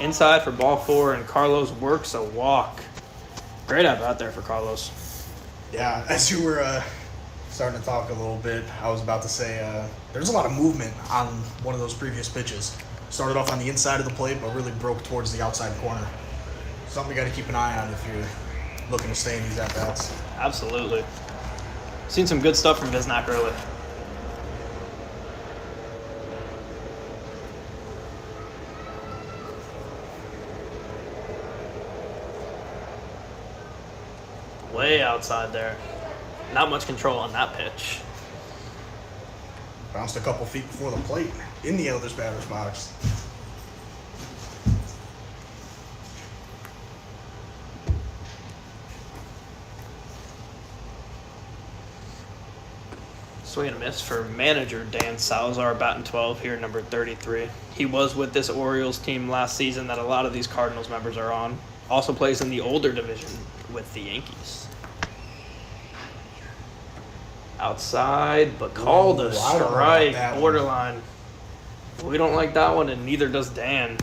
Inside for Ball 4, and Carlos works a walk. Great out there for Carlos. Yeah, as you were starting to talk a little bit, I was about to say there's a lot of movement on one of those previous pitches. Started off on the inside of the plate, but really broke towards the outside corner. Something you got to keep an eye on if you're looking to stay in these at-bats. Absolutely. Seen some good stuff from Visnac early. Way outside there. Not much control on that pitch. Bounced a couple feet before the plate in the other's batter's box. Swing and a miss for manager Dan Salazar, batting 12 here, number 33. He was with this Orioles team last season that a lot of these Cardinals members are on. Also plays in the older division with the Yankees. Outside, but called a strike, borderline. We don't like that one, and neither does Dan.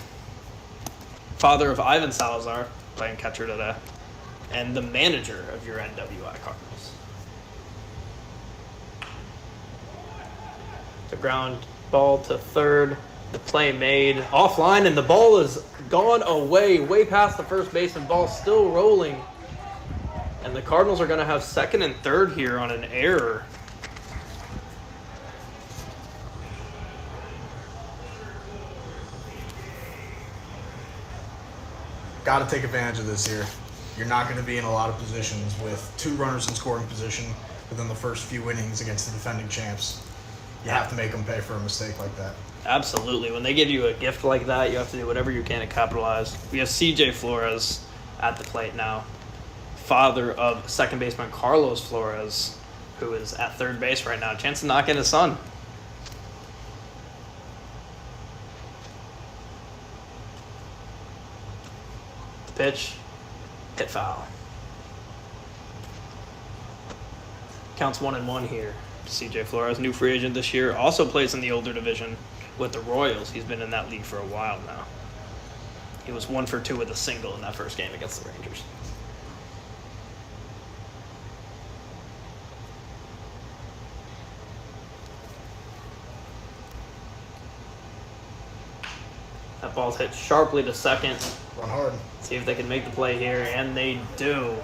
Father of Ivan Salazar, playing catcher today, and the manager of your NWI Cardinals. The ground ball to third, the play made offline, and the ball is gone away, way past the first baseman. Ball still rolling. And the Cardinals are going to have second and third here on an error. Got to take advantage of this here. You're not going to be in a lot of positions with two runners in scoring position within the first few innings against the defending champs. You have to make them pay for a mistake like that. Absolutely. When they give you a gift like that, you have to do whatever you can to capitalize. We have CJ Flores at the plate now. Father of second baseman Carlos Flores, who is at third base right now. Chance to knock in his son. The pitch, hit foul. Counts 1-1 here. CJ Flores, new free agent this year, also plays in the older division with the Royals. He's been in that league for a while now. He was 1 for 2 with a single in that first game against the Rangers. That ball's hit sharply to second. Run hard. See if they can make the play here, and they do.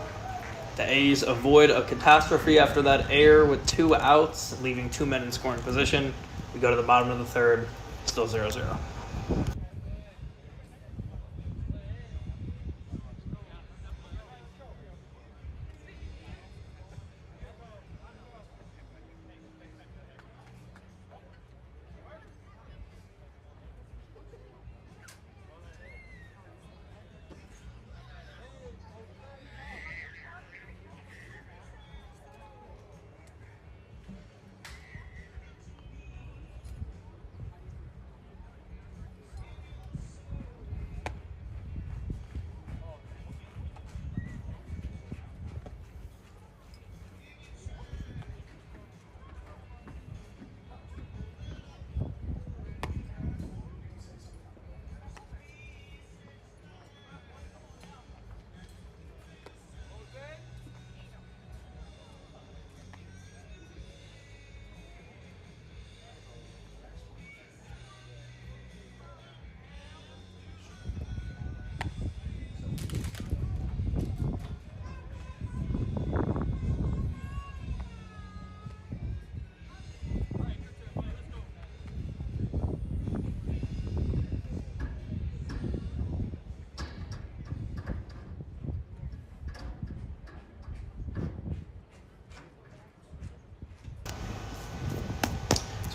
The A's avoid a catastrophe after that error with 2 outs, leaving 2 men in scoring position. We go to the bottom of the third, still 0-0.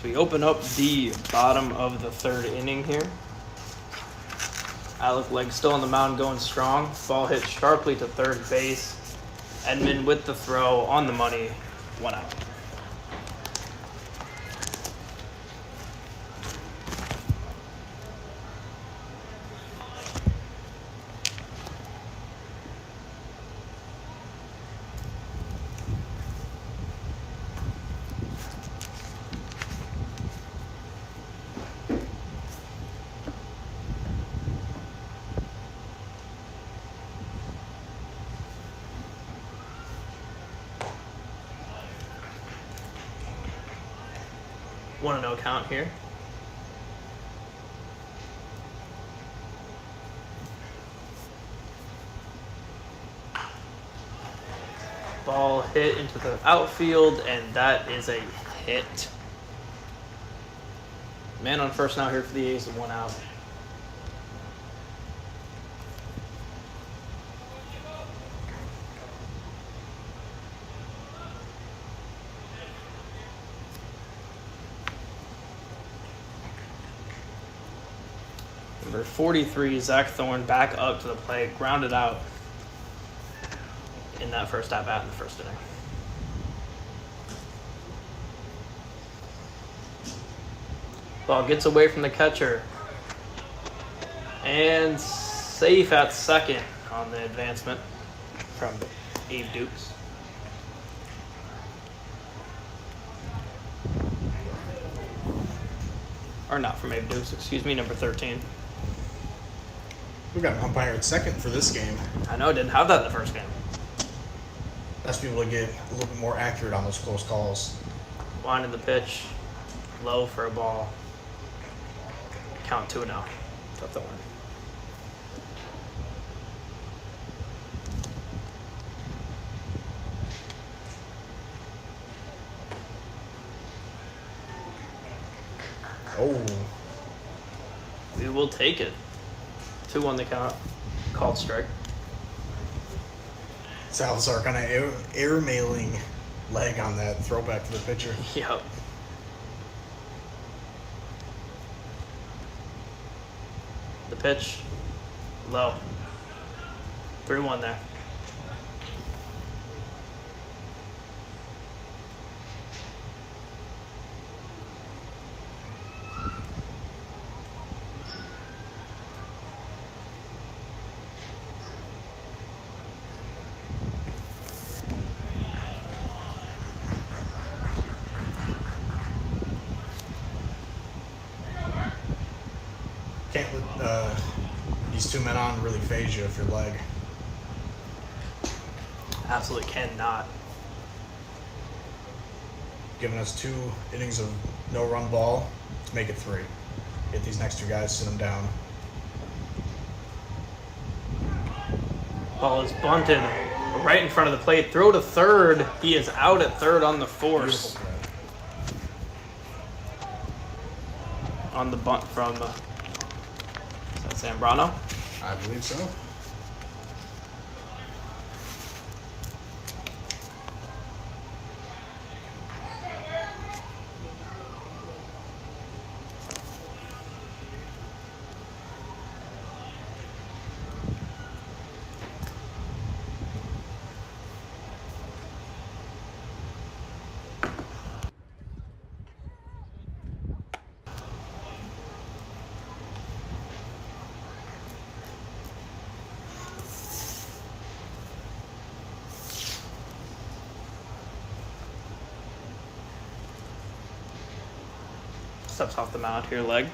So we open up the bottom of the third inning here. Alec Legg still on the mound going strong. Ball hit sharply to third base. Edmond with the throw on the money, 1 out. One and no count here. Ball hit into the outfield, and that is a hit. Man on first now here for the A's, 1 out. Number 43, Zach Thorne, back up to the plate, grounded out in that first at bat in the first inning. Ball gets away from the catcher and safe at second on the advancement from Abe Dukes. Or not from Abe Dukes, excuse me, number 13. We got an umpire at second for this game. I know, didn't have that in the first game. That's people to get a little bit more accurate on those close calls. Winding the pitch, low for a ball. Count 2 now to Thorne. Oh, We will take it. 2 on the count. Called strike. Salazar kind of air mailing leg on that throwback to the pitcher. Yep. The pitch, low. 3-1 there. Can't let these 2 men on really phase you if your leg. Absolutely cannot. Giving us 2 innings of no-run ball to make it 3. Get these next 2 guys, sit them down. Ball is bunted right in front of the plate. Throw to third. He is out at third on the force. Beautiful play. On the bunt from is that Zambrano? I believe so. Steps off the mound here, leg.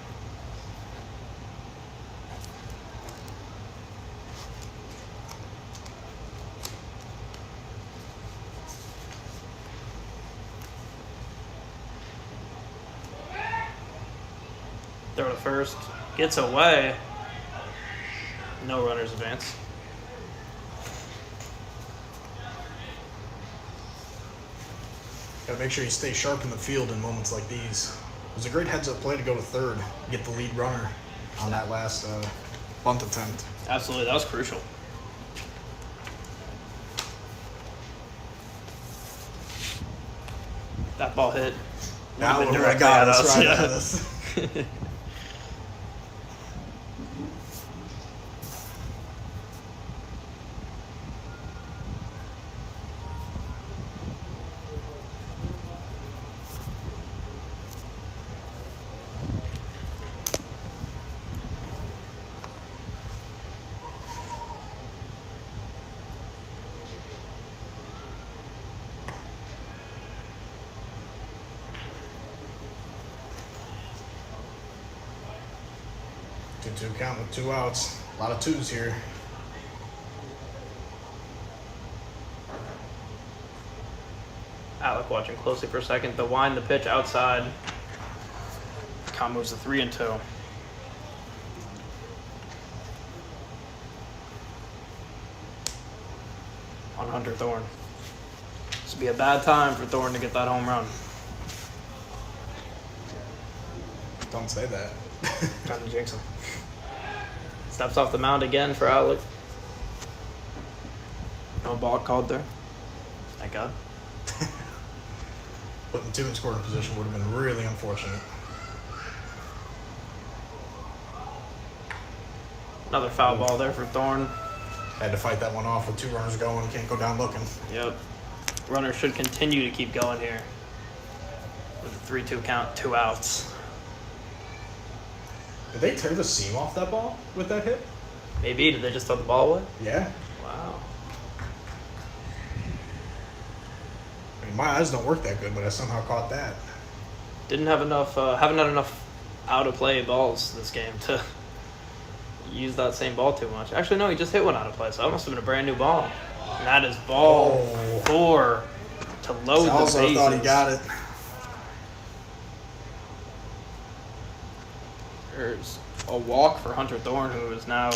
Throw to first. Gets away. No runners advance. Gotta make sure you stay sharp in the field in moments like these. It was a great heads-up play to go to third, get the lead runner on that last bunt attempt. Absolutely, that was crucial. That ball hit. Now Would've been I directly got at us us, right yeah. at us. 2-2 count with 2 outs. A lot of twos here. Alec watching closely for a second. The wind, the pitch outside. Count moves to 3-2. On Hunter Thorne. This would be a bad time for Thorne to get that home run. Don't say that. Time to jinx him. Steps off the mound again for Alec. No ball called there. Thank God. Putting 2 in scoring position would have been really unfortunate. Another foul ball there for Thorne. Had to fight that one off with 2 runners going. Can't go down looking. Yep. Runner should continue to keep going here. With a 3-2 count, 2 outs. Did they tear the seam off that ball with that hit? Maybe. Did they just throw the ball away? Yeah. Wow. I mean, my eyes don't work that good, but I somehow caught that. Didn't have enough, haven't had enough out of play balls this game to use that same ball too much. Actually, no, he just hit one out of play, so that must have been a brand new ball. And that is ball 4 to load the bases. Thought he got it. There's a walk for Hunter Thorne, who is now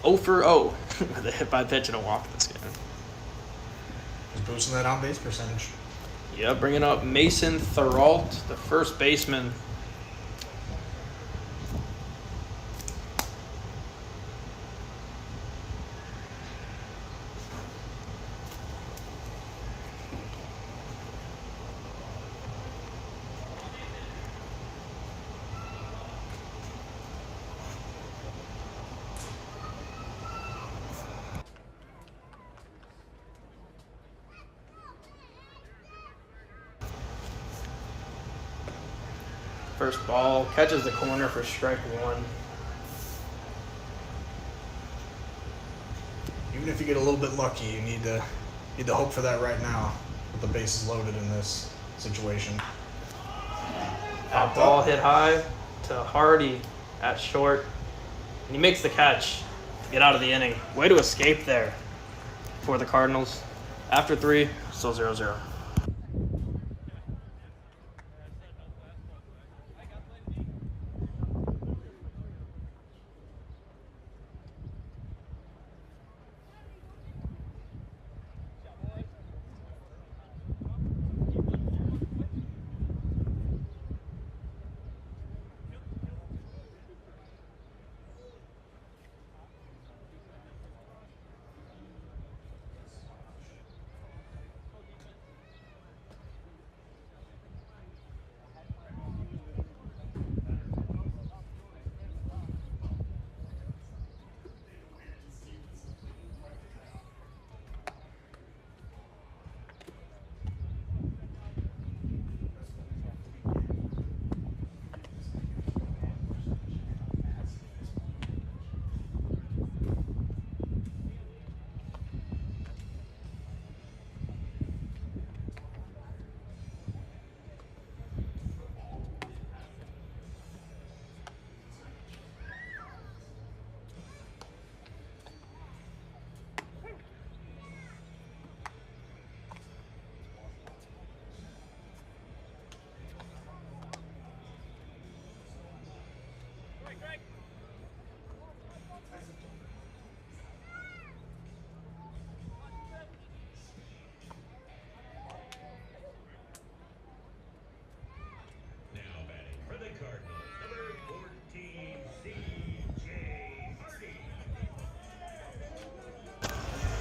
0 for 0 with a hit by pitch and a walk this game. He's boosting that on base percentage. Yeah, bringing up Mason Therault, the first baseman. First ball, catches the corner for strike 1. Even if you get a little bit lucky, you need to hope for that right now with the bases loaded in this situation. That ball hit high to Hardy at short. And he makes the catch to get out of the inning. Way to escape there for the Cardinals. After 3, still 0-0.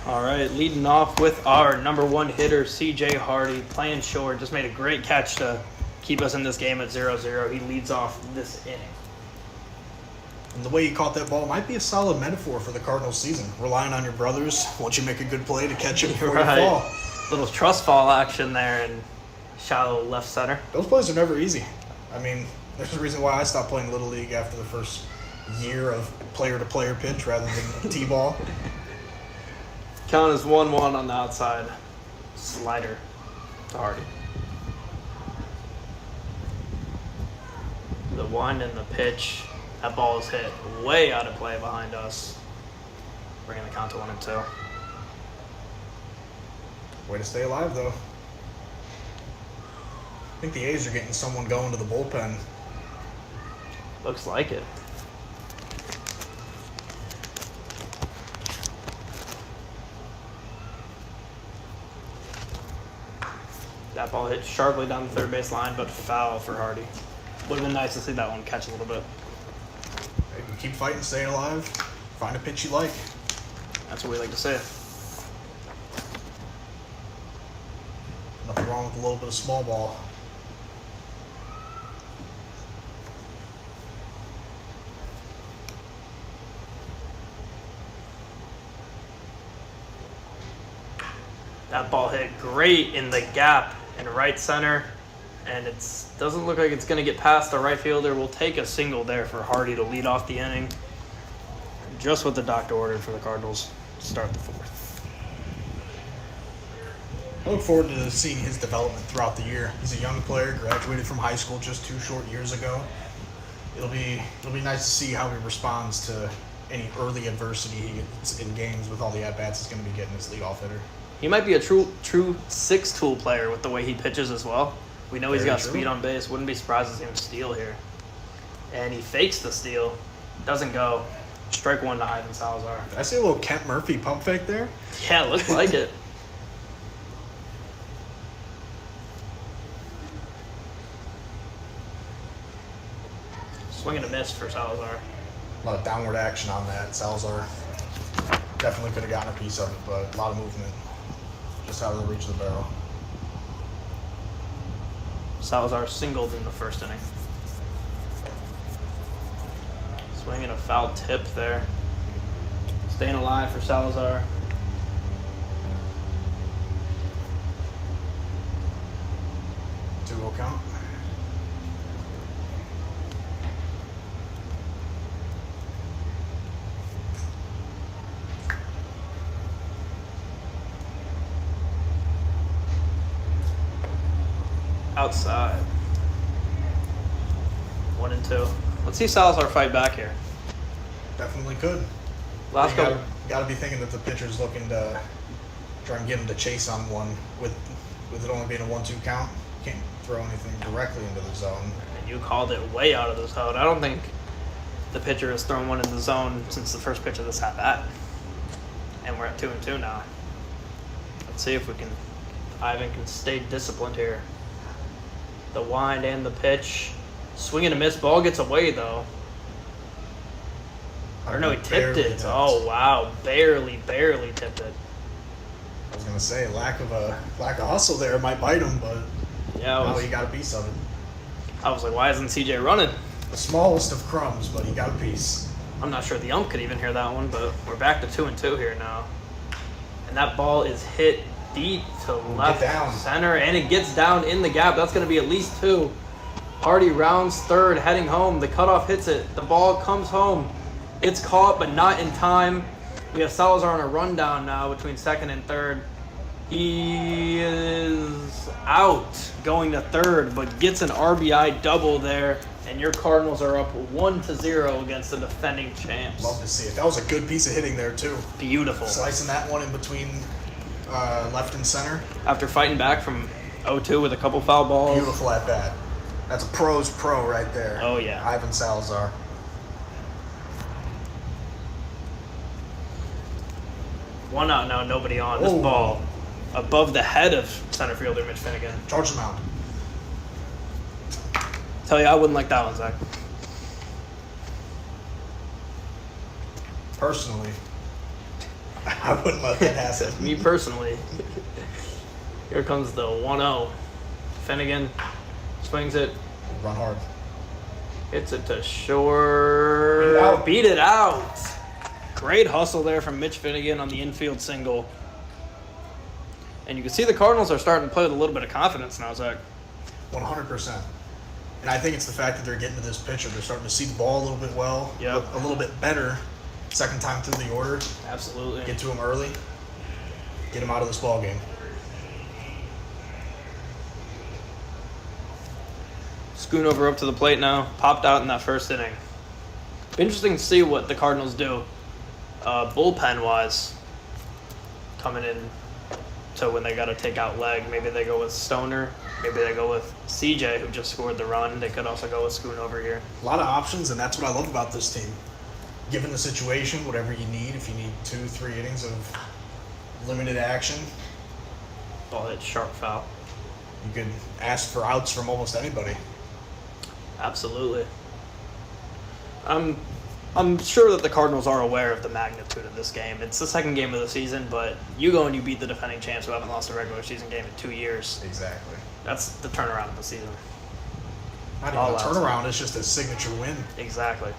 All right, leading off with our number 1 hitter, C.J. Hardy, playing short. Just made a great catch to keep us in this game at 0-0. He leads off this inning. And the way he caught that ball might be a solid metaphor for the Cardinals season. Relying on your brothers once you make a good play to catch it before you fall. Little trust fall action there in shallow left center. Those plays are never easy. I mean, there's a reason why I stopped playing Little League after the first year of player-to-player pitch rather than T-ball. Count is 1-1 on the outside. Slider to Hardy. The wind and the pitch That ball is hit way out of play behind us. Bringing the count to 1-2. Way to stay alive, though. I think the A's are getting someone going to the bullpen. Looks like it. That ball hit sharply down the third base line, but foul for Hardy. Would have been nice to see that one catch a little bit. Hey, keep fighting, stay alive. Find a pitch you like. That's what we like to say. Nothing wrong with a little bit of small ball. That ball hit great in the gap in right center, and it doesn't look like it's going to get past the right fielder. We'll take a single there for Hardy to lead off the inning. Just what the doctor ordered for the Cardinals to start the fourth. I look forward to seeing his development throughout the year. He's a young player, graduated from high school just 2 short years ago. It'll be nice to see how he responds to any early adversity he gets in games with all the at-bats he's going to be getting as leadoff hitter. He might be a true six-tool player with the way he pitches as well. We know he's got speed on base. Wouldn't be surprised to see him steal here. And he fakes the steal. Doesn't go. Strike one to Ivan Salazar. Did I see a little Kent Murphy pump fake there? Yeah, it looked like it. Swing and a miss for Salazar. A lot of downward action on that. Salazar definitely could have gotten a piece of it, but a lot of movement just out of the reach of the barrel. Salazar singled in the first inning. Swinging a foul tip there. Staying alive for Salazar. Two-0 count. Outside. 1-2. Let's see Salazar fight back here. Definitely could. Last you couple. Got to be thinking that the pitcher's looking to try and get him to chase on one with it only being a 1-2 count. You can't throw anything directly into the zone. And you called it way out of the zone. I don't think the pitcher has thrown one in the zone since the first pitch of this at-bat. And we're at 2-2 now. Let's see if Ivan can stay disciplined here. The wind and the pitch. Swing and a miss. Ball gets away, though. Or no, he tipped it. Tipped. Oh, wow. Barely tipped it. I was gonna say lack of hustle there might bite him, but Yeah, he got a piece of it. I was like, why isn't CJ running? The smallest of crumbs, but he got a piece. I'm not sure the ump could even hear that one, but we're back to 2-2 here now. And that ball is hit deep to left center, and it gets down in the gap. That's going to be at least 2. Hardy rounds third, heading home. The cutoff hits it. The ball comes home. It's caught, but not in time. We have Salazar on a rundown now between second and third. He is out going to third, but gets an RBI double there. And your Cardinals are up 1-0 against the defending champs. Love to see it. That was a good piece of hitting there, too. Beautiful. Slicing that one in between left and center. After fighting back from 0-2 with a couple foul balls. Beautiful at bat. That's a pro's pro right there. Oh, yeah. Ivan Salazar. One out now, nobody on. This ball above the head of center fielder Mitch Finnegan. Charge him out. Tell you, I wouldn't like that one, Zach. Personally, I wouldn't let that happen. Me personally. Here comes the 1-0. Finnegan swings it. Run hard. Hits it to short. Beat it out. Great hustle there from Mitch Finnegan on the infield single. And you can see the Cardinals are starting to play with a little bit of confidence now, Zach. 100%. And I think it's the fact that they're getting to this pitcher. They're starting to see the ball a little bit well. Yep. A little bit better. Second time through the order. Absolutely. Get to him early. Get him out of this ball game. Schoonover up to the plate now. Popped out in that first inning. Be interesting to see what the Cardinals do bullpen-wise coming in to when they got to take out Leg. Maybe they go with Stoner. Maybe they go with CJ, who just scored the run. They could also go with Scoon over here. A lot of options, and that's what I love about this team. Given the situation, whatever you need, if you need 2-3 innings of limited action, Ball hit sharp foul. you could ask for outs from almost anybody. Absolutely. I'm sure that the Cardinals are aware of the magnitude of this game. It's the second game of the season, but you go and you beat the defending champs who haven't lost a regular season game in 2 years. Exactly. That's the turnaround of the season. Not even a turnaround, it's just a signature win. Exactly.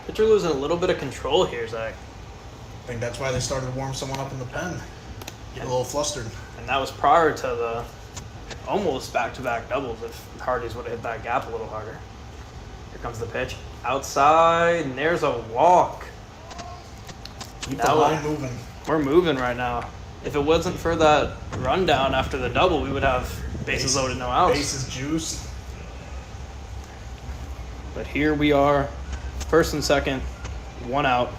Pitcher losing a little bit of control here, Zach. I think that's why they started to warm someone up in the pen. Get a little flustered. And that was prior to the almost back-to-back doubles if Hardy's would have hit that gap a little harder. Here comes the pitch. Outside, and there's a walk. Keep the line moving. We're moving right now. If it wasn't for that rundown after the double, we would have bases loaded, no outs. Bases juiced. But here we are, first and second, 1 out.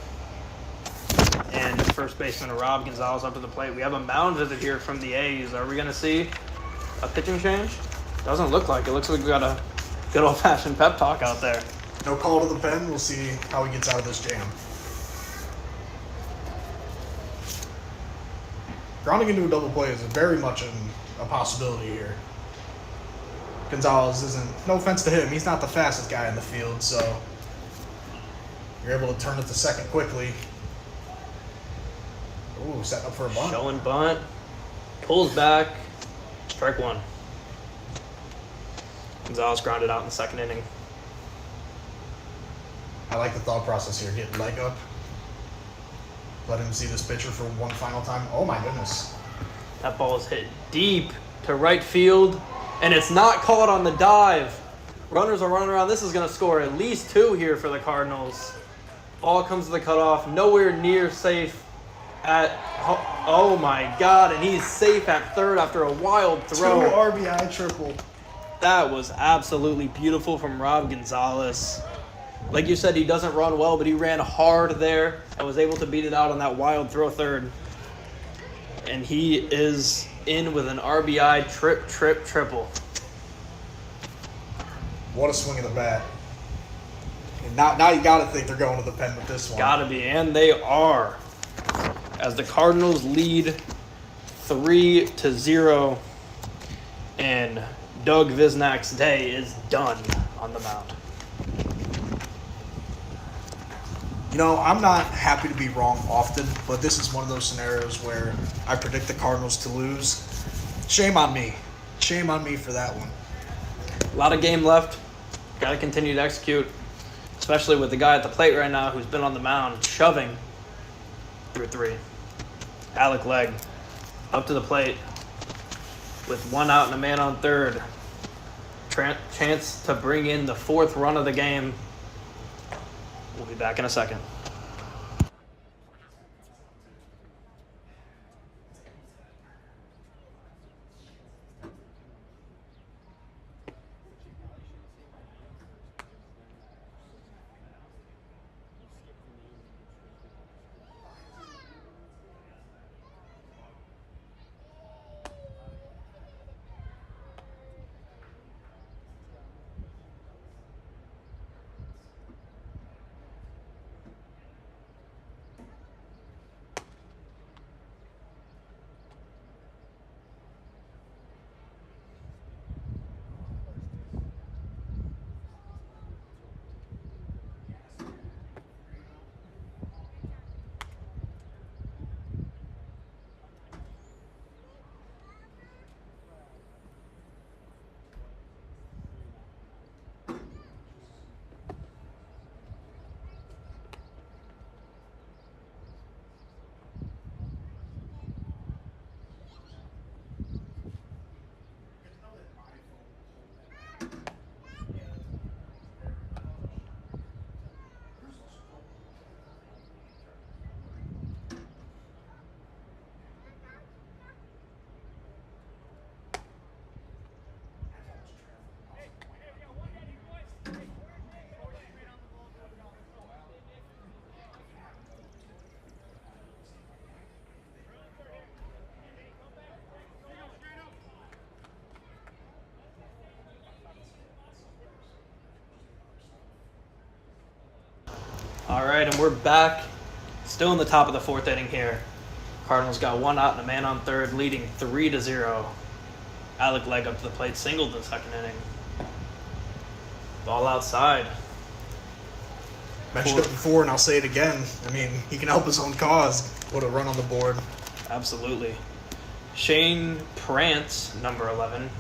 And first baseman Rob Gonzalez up to the plate. We have a mound visit here from the A's. Are we going to see a pitching change? Doesn't look like it. Looks like we got a good old-fashioned pep talk out there. No call to the pen. We'll see how he gets out of this jam. Grounding into a double play is very much a possibility here. Gonzalez isn't, no offense to him, he's not the fastest guy in the field, so you're able to turn it to second quickly. Ooh, setting up for a bunt. Showing bunt. Pulls back. Strike one. Gonzalez grounded out in the second inning. I like the thought process here. Get leg up. Let him see this pitcher for one final time. Oh my goodness. That ball is hit deep to right field, and it's not caught on the dive. Runners are running around. This is going to score at least 2 here for the Cardinals. Ball comes to the cutoff. Nowhere near safe at, oh my God, and he's safe at third after a wild throw. 2 RBI triple. That was absolutely beautiful from Rob Gonzalez. Like you said, he doesn't run well, but he ran hard there and was able to beat it out on that wild throw third. And he is in with an RBI triple. What a swing of the bat. And now you got to think they're going to the pen with this one. Gotta be, and they are. As the Cardinals lead 3-0, and Doug Visnak's day is done on the mound. You know, I'm not happy to be wrong often, but this is one of those scenarios where I predict the Cardinals to lose. Shame on me. Shame on me for that one. A lot of game left. Got to continue to execute, especially with the guy at the plate right now who's been on the mound shoving through 3. Alec Legg up to the plate with 1 out and a man on third. Chance to bring in the 4th run of the game. We'll be back in a second. All right, and we're back. Still in the top of the fourth inning here. Cardinals got one out and a man on third, leading 3-0. Alec Legg up to the plate, singled in the second inning. Ball outside. Mentioned it before, and I'll say it again. I mean, he can help his own cause. What a run on the board. Absolutely. Shane Prance, number 11.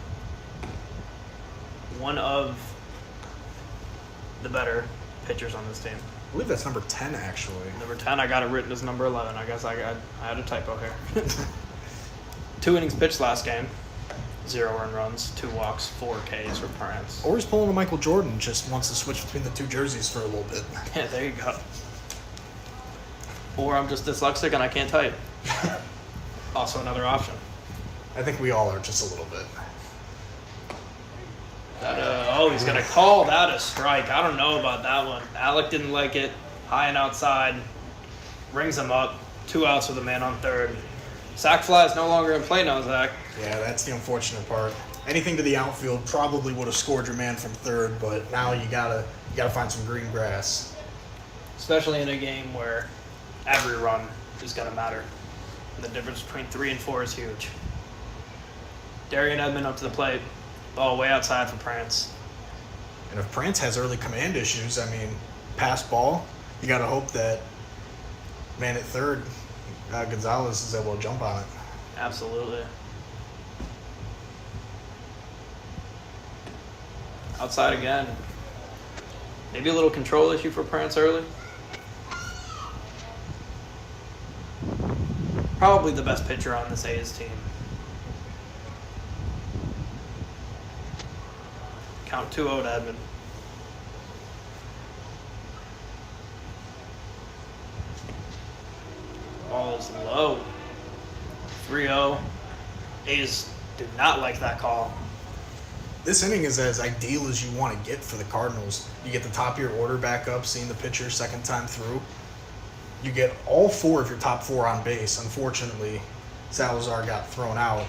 One of the better pitchers on this team. I believe that's number 10, actually. Number 10, I got it written as number 11. I guess I had a typo here. 2 innings pitched last game. 0 earned runs, 2 walks, 4 Ks for Prance. Or he's pulling a Michael Jordan, just wants to switch between the two jerseys for a little bit. Yeah, there you go. Or I'm just dyslexic and I can't type. Also another option. I think we all are just a little bit. He's going to call that a strike. I don't know about that one. Alec didn't like it. High and outside. Rings him up. 2 outs with a man on third. Sack fly is no longer in play now, Zach. Yeah, that's the unfortunate part. Anything to the outfield probably would have scored your man from third, but now you gotta find some green grass. Especially in a game where every run is going to matter. And the difference between 3 and 4 is huge. Darian Edmond up to the plate. Ball way outside for Prance. And if Prance has early command issues, I mean, pass ball, you got to hope that man at third, Gonzalez, is able to jump on it. Absolutely. Outside again. Maybe a little control issue for Prance early. Probably the best pitcher on this A's team. Count 2-0 to Edmond. Ball is low. 3-0. A's did not like that call. This inning is as ideal as you want to get for the Cardinals. You get the top of your order back up, seeing the pitcher second time through. You get all 4 of your top 4 on base. Unfortunately, Salazar got thrown out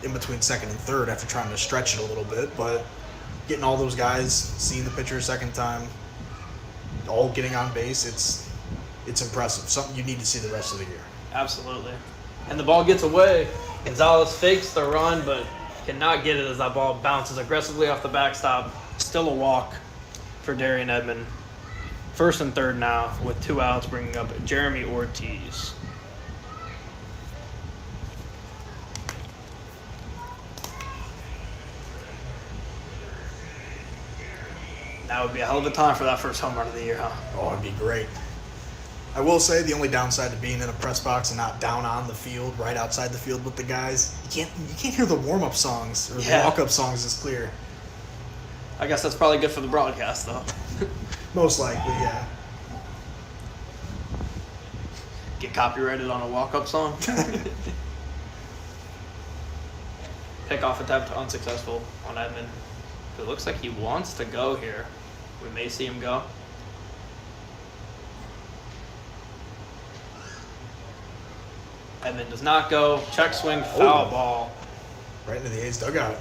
in between second and third after trying to stretch it a little bit, but getting all those guys, seeing the pitcher second time, all getting on base, it's impressive. Something you need to see the rest of the year. Absolutely. And the ball gets away. Gonzalez fakes the run, but cannot get it as that ball bounces aggressively off the backstop. Still a walk for Darian Edmond. First and third now with 2 outs, bringing up Jeremy Ortiz. That would be a hell of a time for that first home run of the year, huh? Oh, it'd be great. I will say the only downside to being in a press box and not down on the field, right outside the field with the guys, you can't hear the warm-up songs or the walk-up songs as clear. I guess that's probably good for the broadcast, though. Most likely, yeah. Get copyrighted on a walk-up song. Pickoff attempt unsuccessful on Edmond. It looks like he wants to go here. We may see him go. Edmond does not go. Check swing, foul ball. Right into the A's dugout.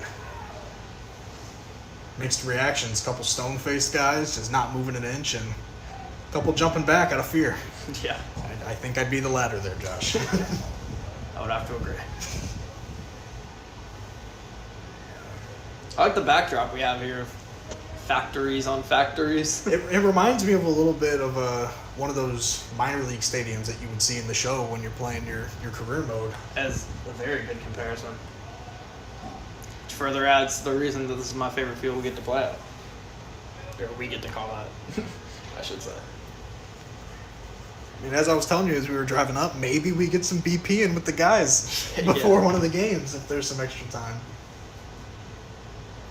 Mixed reactions. Couple stone-faced guys just not moving an inch, and a couple jumping back out of fear. Yeah. I think I'd be the latter there, Josh. I would have to agree. I like the backdrop we have here. Factories on factories. It reminds me of a little bit of one of those minor league stadiums that you would see in the show when you're playing your career mode. As a very good comparison. Which further adds the reason that this is my favorite field we get to play at. Or we get to call that, I should say. I mean, as I was telling you as we were driving up, maybe we get some BP in with the guys before one of the games if there's some extra time.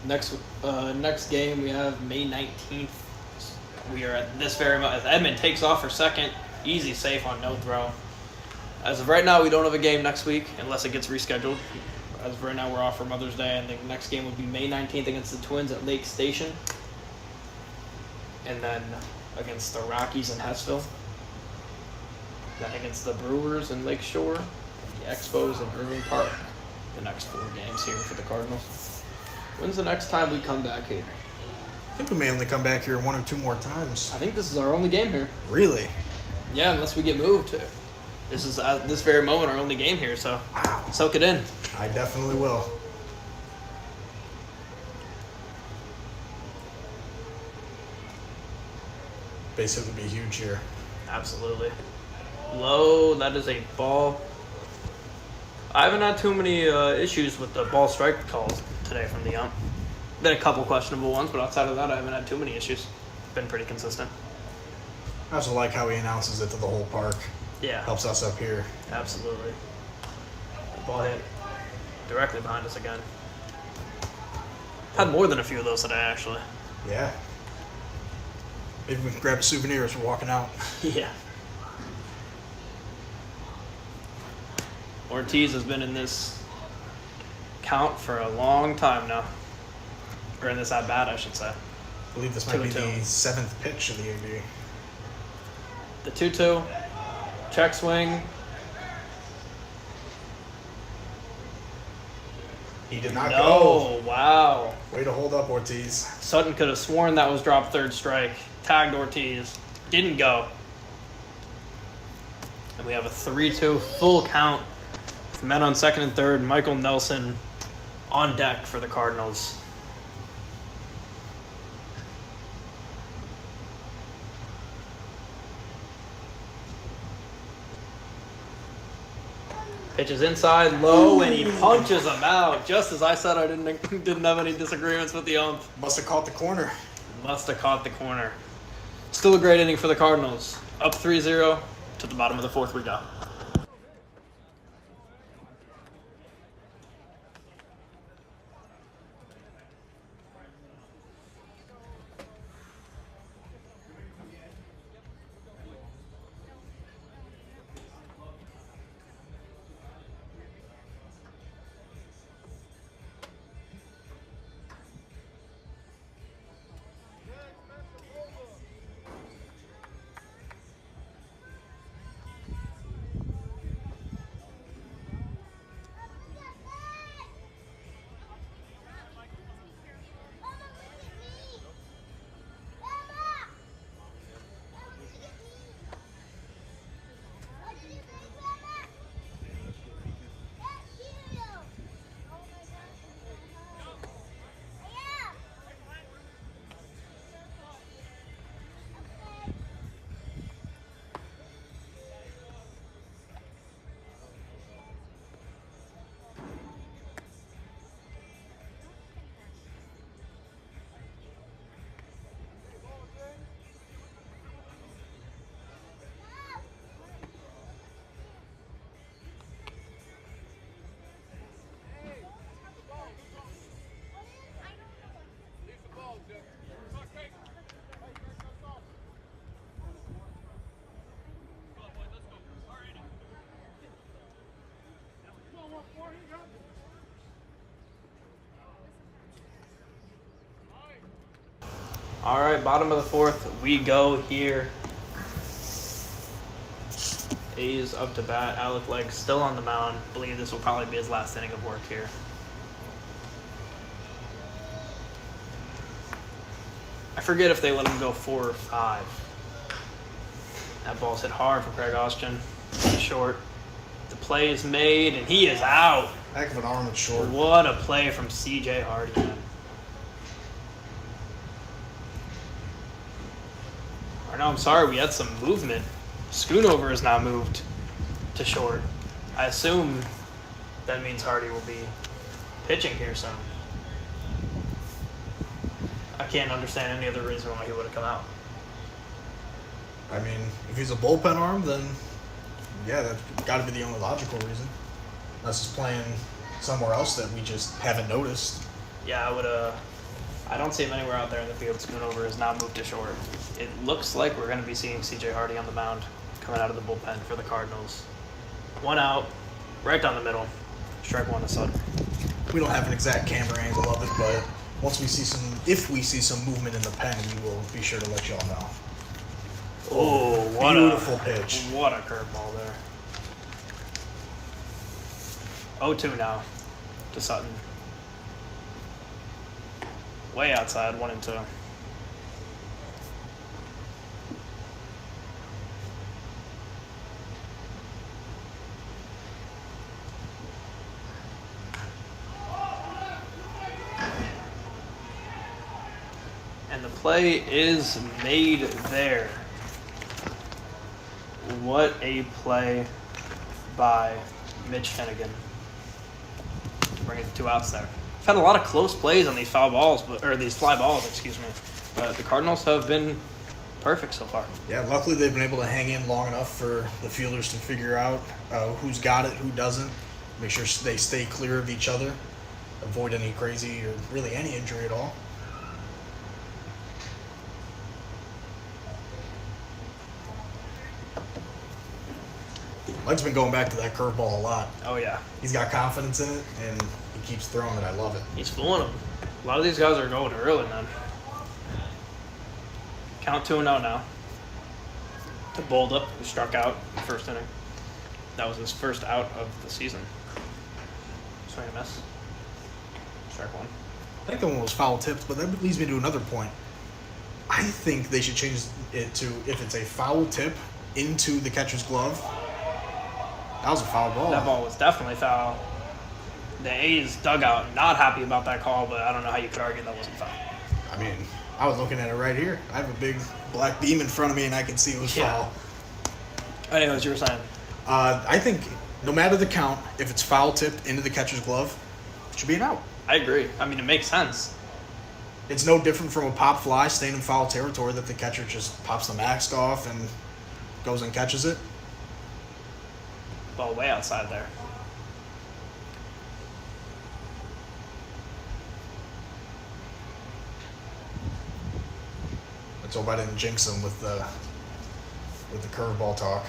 Next game we have May 19th. We are at this very much as Edmond takes off for second. Easy safe on no throw. As of right now, we don't have a game next week unless it gets rescheduled. As of right now, we're off for Mother's Day, and the next game would be May 19th against the Twins at Lake Station. And then against the Rockies in Hessville. Then against the Brewers in Lake Shore. The Expos in Irving Park. The next 4 games here for the Cardinals. When's the next time we come back here? I think we may only come back here 1 or 2 more times. I think this is our only game here. Really? Yeah, unless we get moved. This is at this very moment our only game here, so Wow. soak it in. I definitely will. Base hit would be huge here. Absolutely. Low, that is a ball. I haven't had too many issues with the ball strike calls today from the ump. Been a couple questionable ones, but outside of that, I haven't had too many issues. Been pretty consistent. I also like how he announces it to the whole park. Yeah. Helps us up here. Absolutely. The ball hit directly behind us again. Had more than a few of those today, actually. Yeah. Maybe we can grab a souvenir as we're walking out. Yeah. Ortiz has been in this count for a long time now. Or in this at-bat, I should say. I believe this might be the 7th pitch of the AB. The 2-2. Check swing. He did not No, go. wow. Way to hold up, Ortiz. Sutton could have sworn that was dropped third strike. Tagged Ortiz. Didn't go. And we have a 3-2 full count. Men on second and third. Michael Nelson on deck for the Cardinals. Pitches inside, low, and he punches him out. Just as I said, I didn't have any disagreements with the ump. Must have caught the corner. Must have caught the corner. Still a great inning for the Cardinals. Up 3-0 to the bottom of the 4th we go. All right, bottom of the 4th, we go here. A's up to bat. Alec Legg still on the mound. Believe this will probably be his last inning of work here. I forget if they let him go 4 or 5. That ball's hit hard for Craig Austin. Short. The play is made, and he is out. Heck of an arm and short. What a play from C.J. Hardy. Or no, I'm sorry, we had some movement. Schoonover is now moved to short. I assume that means Hardy will be pitching here soon. I can't understand any other reason why he would have come out. I mean, if he's a bullpen arm, then yeah, that's got to be the only logical reason. Unless he's playing somewhere else that we just haven't noticed. Yeah, I don't see him anywhere out there in the field. Schoonover is now moved to short. It looks like we're going to be seeing C.J. Hardy on the mound coming out of the bullpen for the Cardinals. 1 out, right down the middle. Strike 1 to Sutton. We don't have an exact camera angle of it, but once we see if we see some movement in the pen, we will be sure to let y'all know. Oh, what beautiful pitch. What a curveball there. 0-2 now to Sutton. Way outside, 1-2. play is made there. What a play by Mitch Hennigan. Bringing 2 outs there. I've had a lot of close plays on these foul balls, or these fly balls, excuse me. But the Cardinals have been perfect so far. Yeah, luckily they've been able to hang in long enough for the fielders to figure out who's got it, who doesn't. Make sure they stay clear of each other. Avoid any crazy or really any injury at all. Leg's been going back to that curveball a lot. Oh, yeah. He's got confidence in it, and he keeps throwing it. I love it. He's fooling them. A lot of these guys are going early, man. Count 2-0 now. To Boldup, who struck out in the first inning. That was his first out of the season. Swing and miss. Strike 1. I think the one was foul tipped, but that leads me to another point. I think they should change it to, if it's a foul tip into the catcher's glove, that was a foul ball. That ball was definitely foul. The A's dugout not happy about that call, but I don't know how you could argue that wasn't foul. I mean, I was looking at it right here. I have a big black beam in front of me, and I can see it was foul. Anyways, you were saying? I think no matter the count, if it's foul tipped into the catcher's glove, it should be an out. I agree. I mean, it makes sense. It's no different from a pop fly staying in foul territory that the catcher just pops the mask off and goes and catches it. Ball way outside there. Let's hope I didn't jinx him with the curveball talk.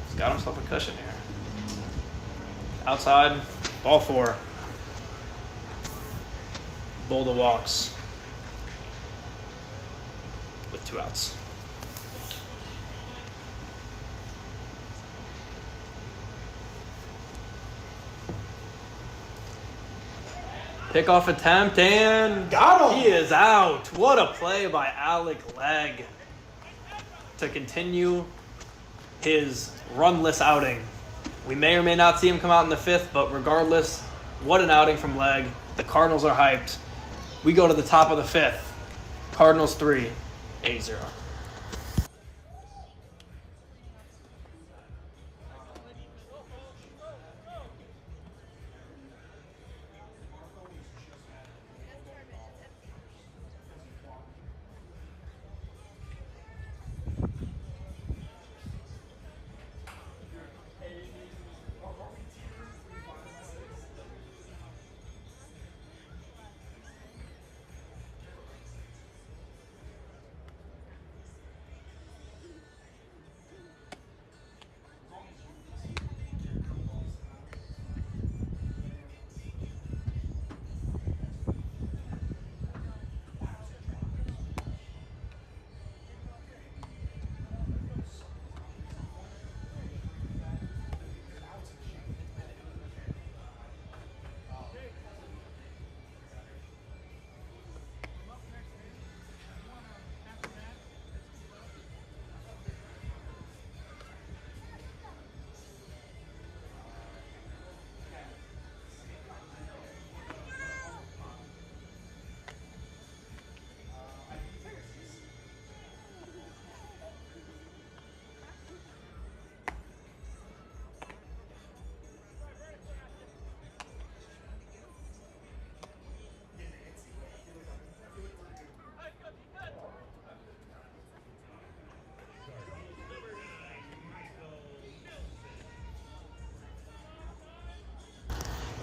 He's got himself a cushion here. Outside, ball 4. Bolda walks with 2 outs. Pickoff attempt and got him! He is out. What a play by Alec Legg to continue his runless outing. We may or may not see him come out in the 5th, but regardless, what an outing from Legg. The Cardinals are hyped. We go to the top of the 5th. Cardinals 3, A's 0.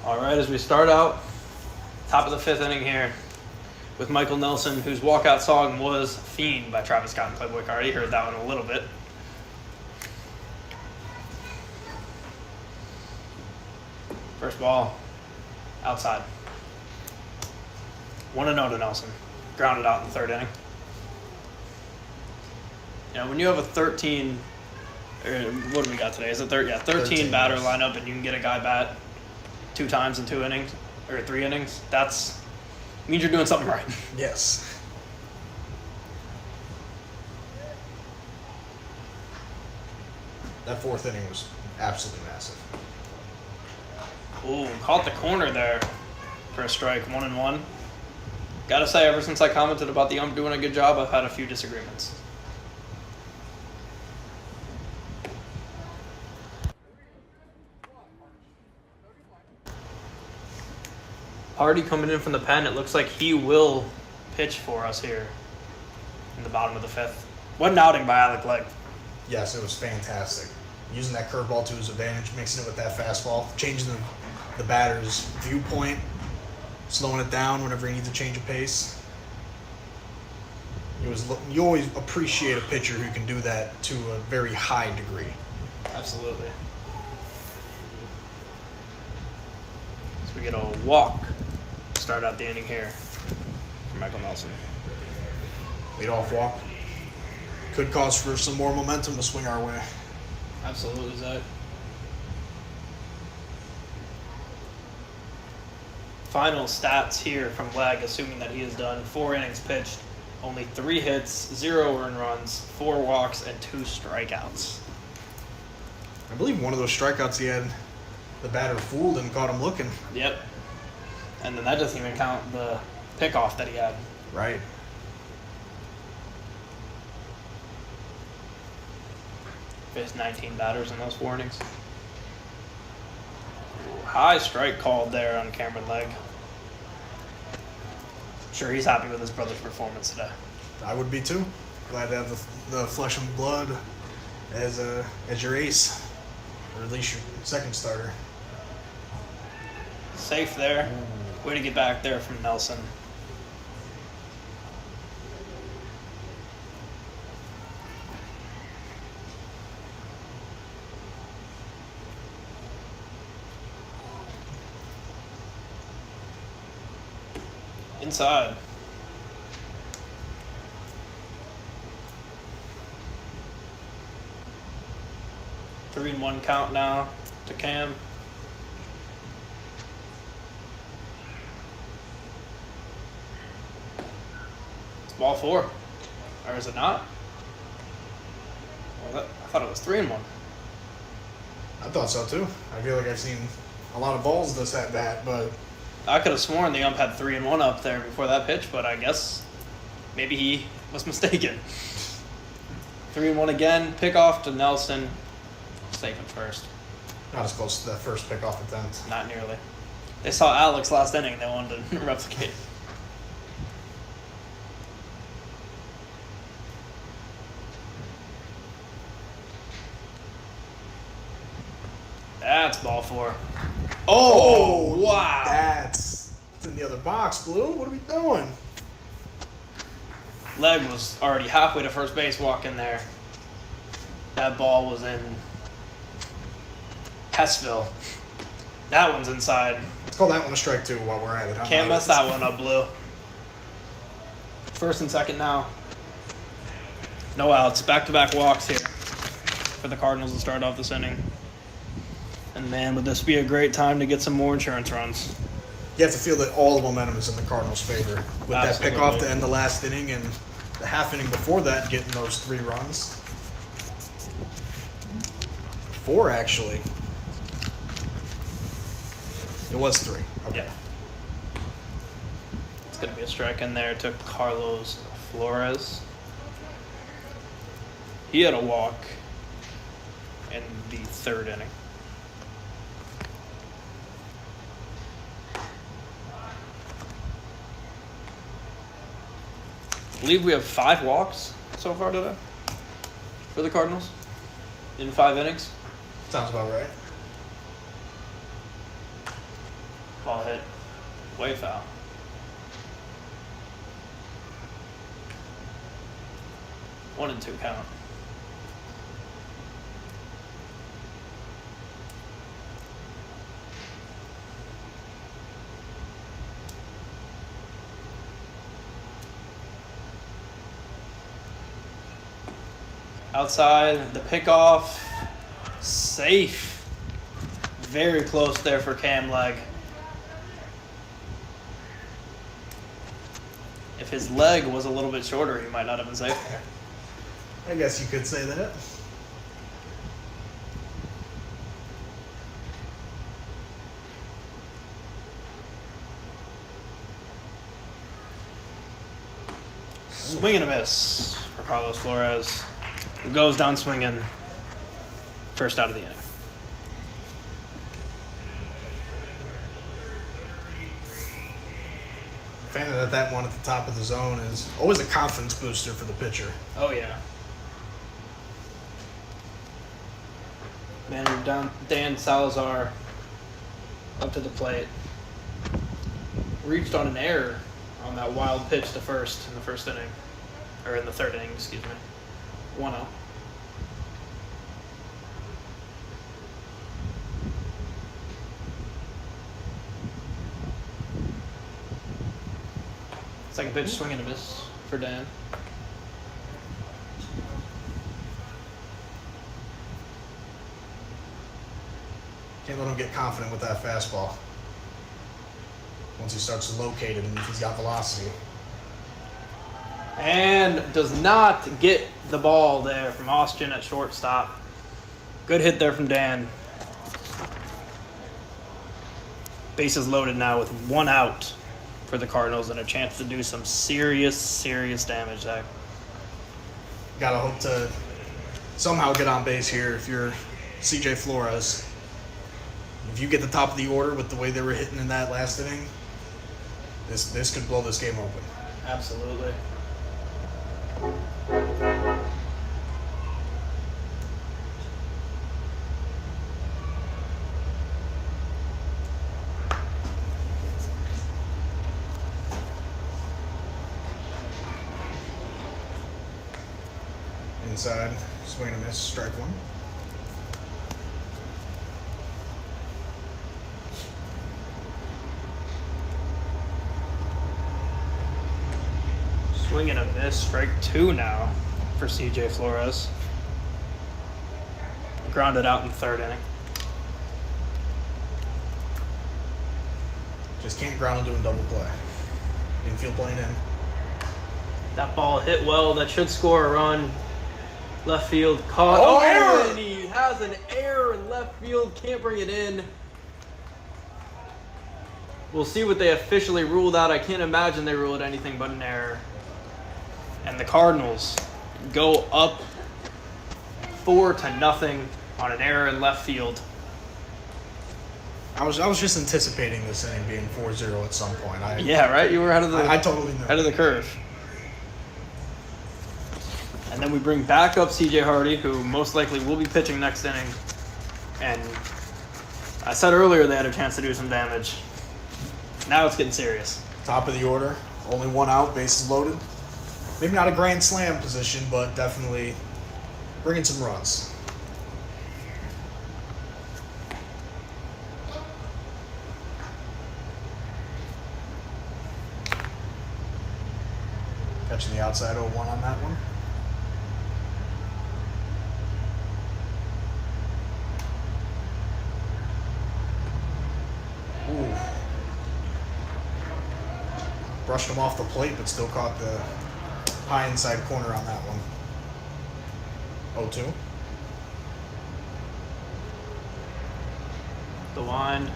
All right, as we start out, top of the 5th inning here with Michael Nelson, whose walkout song was Fiend by Travis Scott and Playboy Cardi. Heard that one a little bit. First ball, outside. 1-0 to Nelson. Grounded out in the 3rd inning. You know, when you have a 13, or what do we got today? Is it 13? Yeah, 13 batter lineup, and you can get a guy bat 2 times in 2 innings, or 3 innings, that's means you're doing something right. Yes. That 4th inning was absolutely massive. Ooh, caught the corner there for a strike, 1-1. Gotta say, ever since I commented about the ump doing a good job, I've had a few disagreements. Hardy coming in from the pen. It looks like he will pitch for us here in the bottom of the fifth. What an outing by Alec Legg. Yes, it was fantastic. Using that curveball to his advantage, mixing it with that fastball, changing the batter's viewpoint, slowing it down whenever he needs a change of pace. You always appreciate a pitcher who can do that to a very high degree. Absolutely. So we get a walk to start out the inning here for Michael Nelson. Leadoff walk. Could cause for some more momentum to swing our way. Absolutely, Zach. Final stats here from Legg, assuming that he has done 4 innings pitched, only 3 hits, 0 earned runs, 4 walks, and 2 strikeouts. I believe one of those strikeouts he had the batter fooled and caught him looking. Yep. And then that doesn't even count the pickoff that he had. Right. Faced 19 batters in those 4 innings. High strike called there on Cameron Legg. Sure, he's happy with his brother's performance today. I would be too. Glad to have the flesh and blood as your ace, or at least your second starter. Safe there. Way to get back there from Nelson. Inside. Three and 1 count now to Cam. It's ball 4. Or is it not? Well, I thought it was 3 and 1. I thought so too. I feel like I've seen a lot of balls this at bat, but I could have sworn the ump had 3 and 1 up there before that pitch, but I guess maybe he was mistaken. 3 and 1 again. Pick off to Nelson. Safe at first. not as close to that first pickoff attempt. Not nearly. They saw Alex last inning. They wanted to replicate. That's ball 4. Oh, wow. That's in the other box, Blue. What are we doing? Legg was already halfway to first base walking there. That ball was in Hessville. That one's inside. Let's call that one a strike two while we're at it. Can't mess that one up, Blue. First and second now. No outs. Back-to-back walks here for the Cardinals to start off this inning. And man, would this be a great time to get some more insurance runs. You have to feel that all the momentum is in the Cardinals' favor. With Absolutely. that pickoff to end the last inning and the half inning before that, getting those 3 runs. 4, actually. It was 3. Okay. Yeah. It's going to be a strike in there to Carlos Flores. He had a walk in the 3rd inning. I believe we have 5 walks so far today for the Cardinals in 5 innings. Sounds about right. Ball hit. Way foul. One and 2 count. Outside, the pickoff, safe. Very close there for Cam Legg. If his leg was a little bit shorter, he might not have been safe there. I guess you could say that. Swing and a miss for Carlos Flores, who goes down swinging first out of the inning. Fan that one at the top of the zone is always a confidence booster for the pitcher. Oh, yeah. Manager Dan Salazar up to the plate. Reached on an error on that wild pitch to first in the first inning. Or in the third inning, excuse me. 1-0. Second pitch, swing and a miss for Dan. Can't let him get confident with that fastball. Once he starts to locate it and if he's got velocity. And does not get the ball there from Austin at shortstop. Good hit there from Dan. Bases loaded now with 1 out for the Cardinals and a chance to do some serious damage there. Gotta hope to somehow get on base here if you're CJ Flores. If you get the top of the order with the way they were hitting in that last inning, this could blow this game open. Absolutely. Inside, swing and a miss, strike one. Swing and a miss, strike 2 now for CJ Flores. Grounded out in the third inning. Just can't ground into a double play. Infield plane in. That ball hit well. That should score a run. Left field caught. Oh, error! And he has an error in left field. Can't bring it in. We'll see what they officially ruled out. I can't imagine they ruled anything but an error. And the Cardinals go up 4-0 on an error in left field. I was just anticipating this inning being 4-0 at some point. Yeah, right? You were ahead of the I totally knew. ahead of the curve. And then we bring back up CJ Hardy, who most likely will be pitching next inning. And I said earlier they had a chance to do some damage. Now it's getting serious. Top of the order, only 1 out, bases loaded. Maybe not a grand slam position, but definitely bringing some runs. Catching the outside 0-1 on that one. Ooh. Brushed him off the plate, but still caught the high inside corner on that one. 0-2. The line.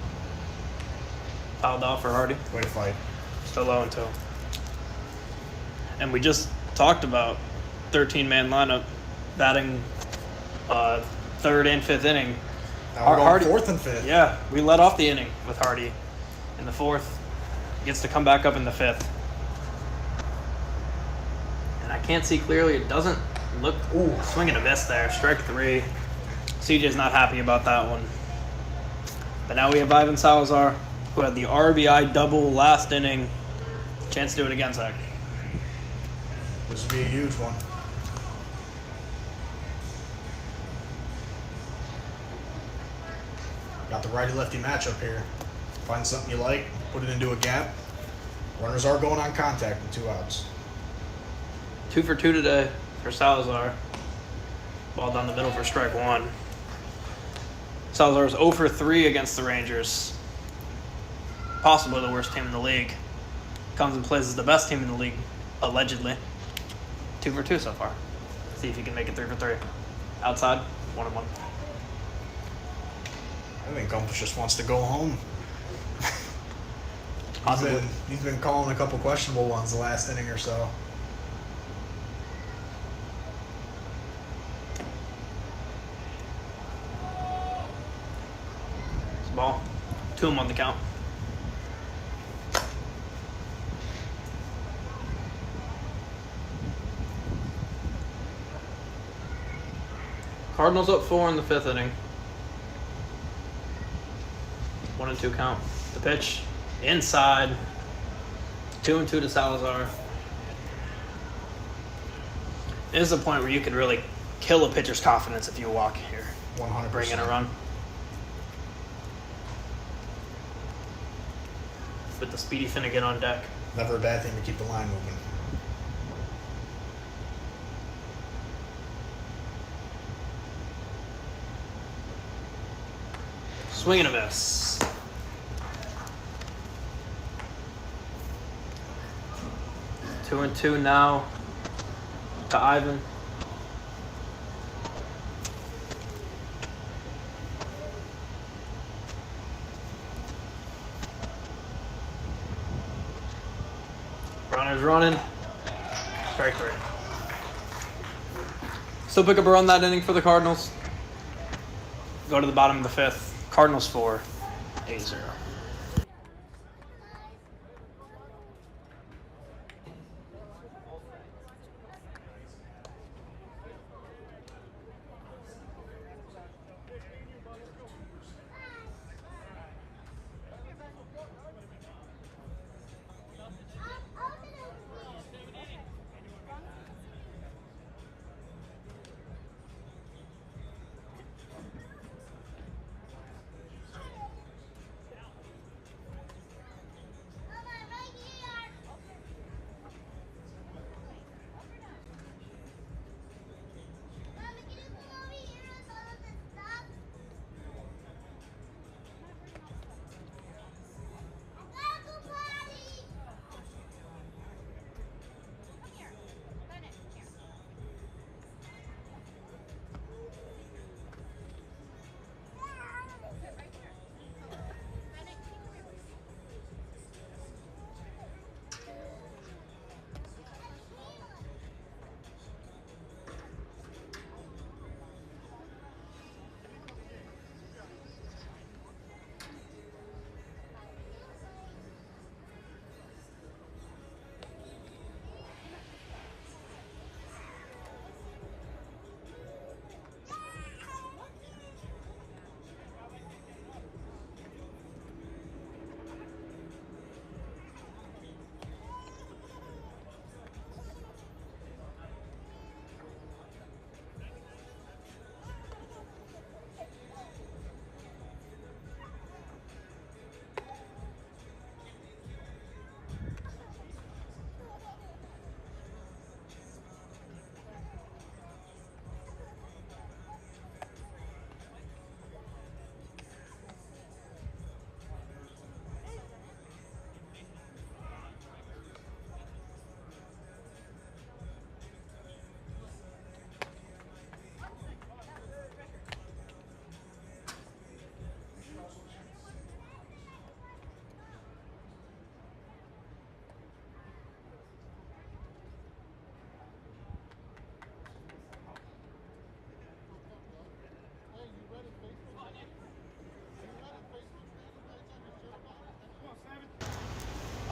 Fouled off for Hardy. Way to fight. Still 0-2. And we just talked about 13-man lineup batting third and fifth inning. Now we're going Hardy, fourth and fifth. Yeah, we led off the inning with Hardy in the fourth. Gets to come back up in the fifth. And I can't see clearly. It doesn't look... Ooh, swing and a miss there. Strike 3. CJ's not happy about that one. But now we have Ivan Salazar, who had the RBI double last inning. Chance to do it again, Zach. This would be a huge one. Got the righty-lefty matchup here. Find something you like, put it into a gap. Runners are going on contact with 2 outs. 2 for 2 today for Salazar. Ball down the middle for strike 1. Salazar's 0 for 3 against the Rangers. Possibly the worst team in the league. Comes and plays as the best team in the league, allegedly. 2 for 2 so far. See if he can make it 3 for 3. Outside, 1-1. I think Gumpus just wants to go home. Possibly. He's been calling a couple questionable ones the last inning or so. ball. 2 on the count. Cardinals up 4 in the 5th inning. 1-2 count. The pitch inside. 2-2 to Salazar. This is a point where you could really kill a pitcher's confidence if you walk here. 100%. Bring in a run. With the Speedy Finnegan on deck. Never a bad thing to keep the line moving. Swing and a miss. Two and two now to Ivan. Runner's running. Strike 3. Still pick up a run that inning for the Cardinals. Go to the bottom of the 5th. Cardinals 4, 8-0.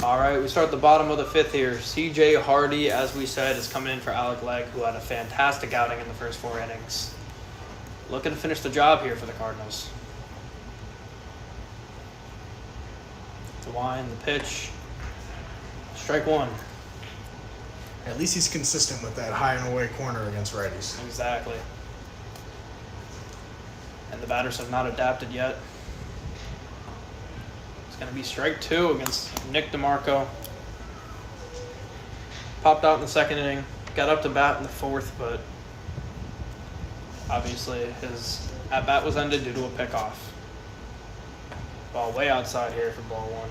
All right, we start at the bottom of the 5th here. C.J. Hardy, as we said, is coming in for Alec Legg, who had a fantastic outing in the first 4 innings. Looking to finish the job here for the Cardinals. DeWine, the pitch. Strike 1. At least he's consistent with that high and away corner against righties. Exactly. And the batters have not adapted yet. It's going to be strike 2 against Nick DeMarco. Popped out in the 2nd inning. Got up to bat in the 4th, but obviously his at-bat was ended due to a pickoff. Ball way outside here for ball 1.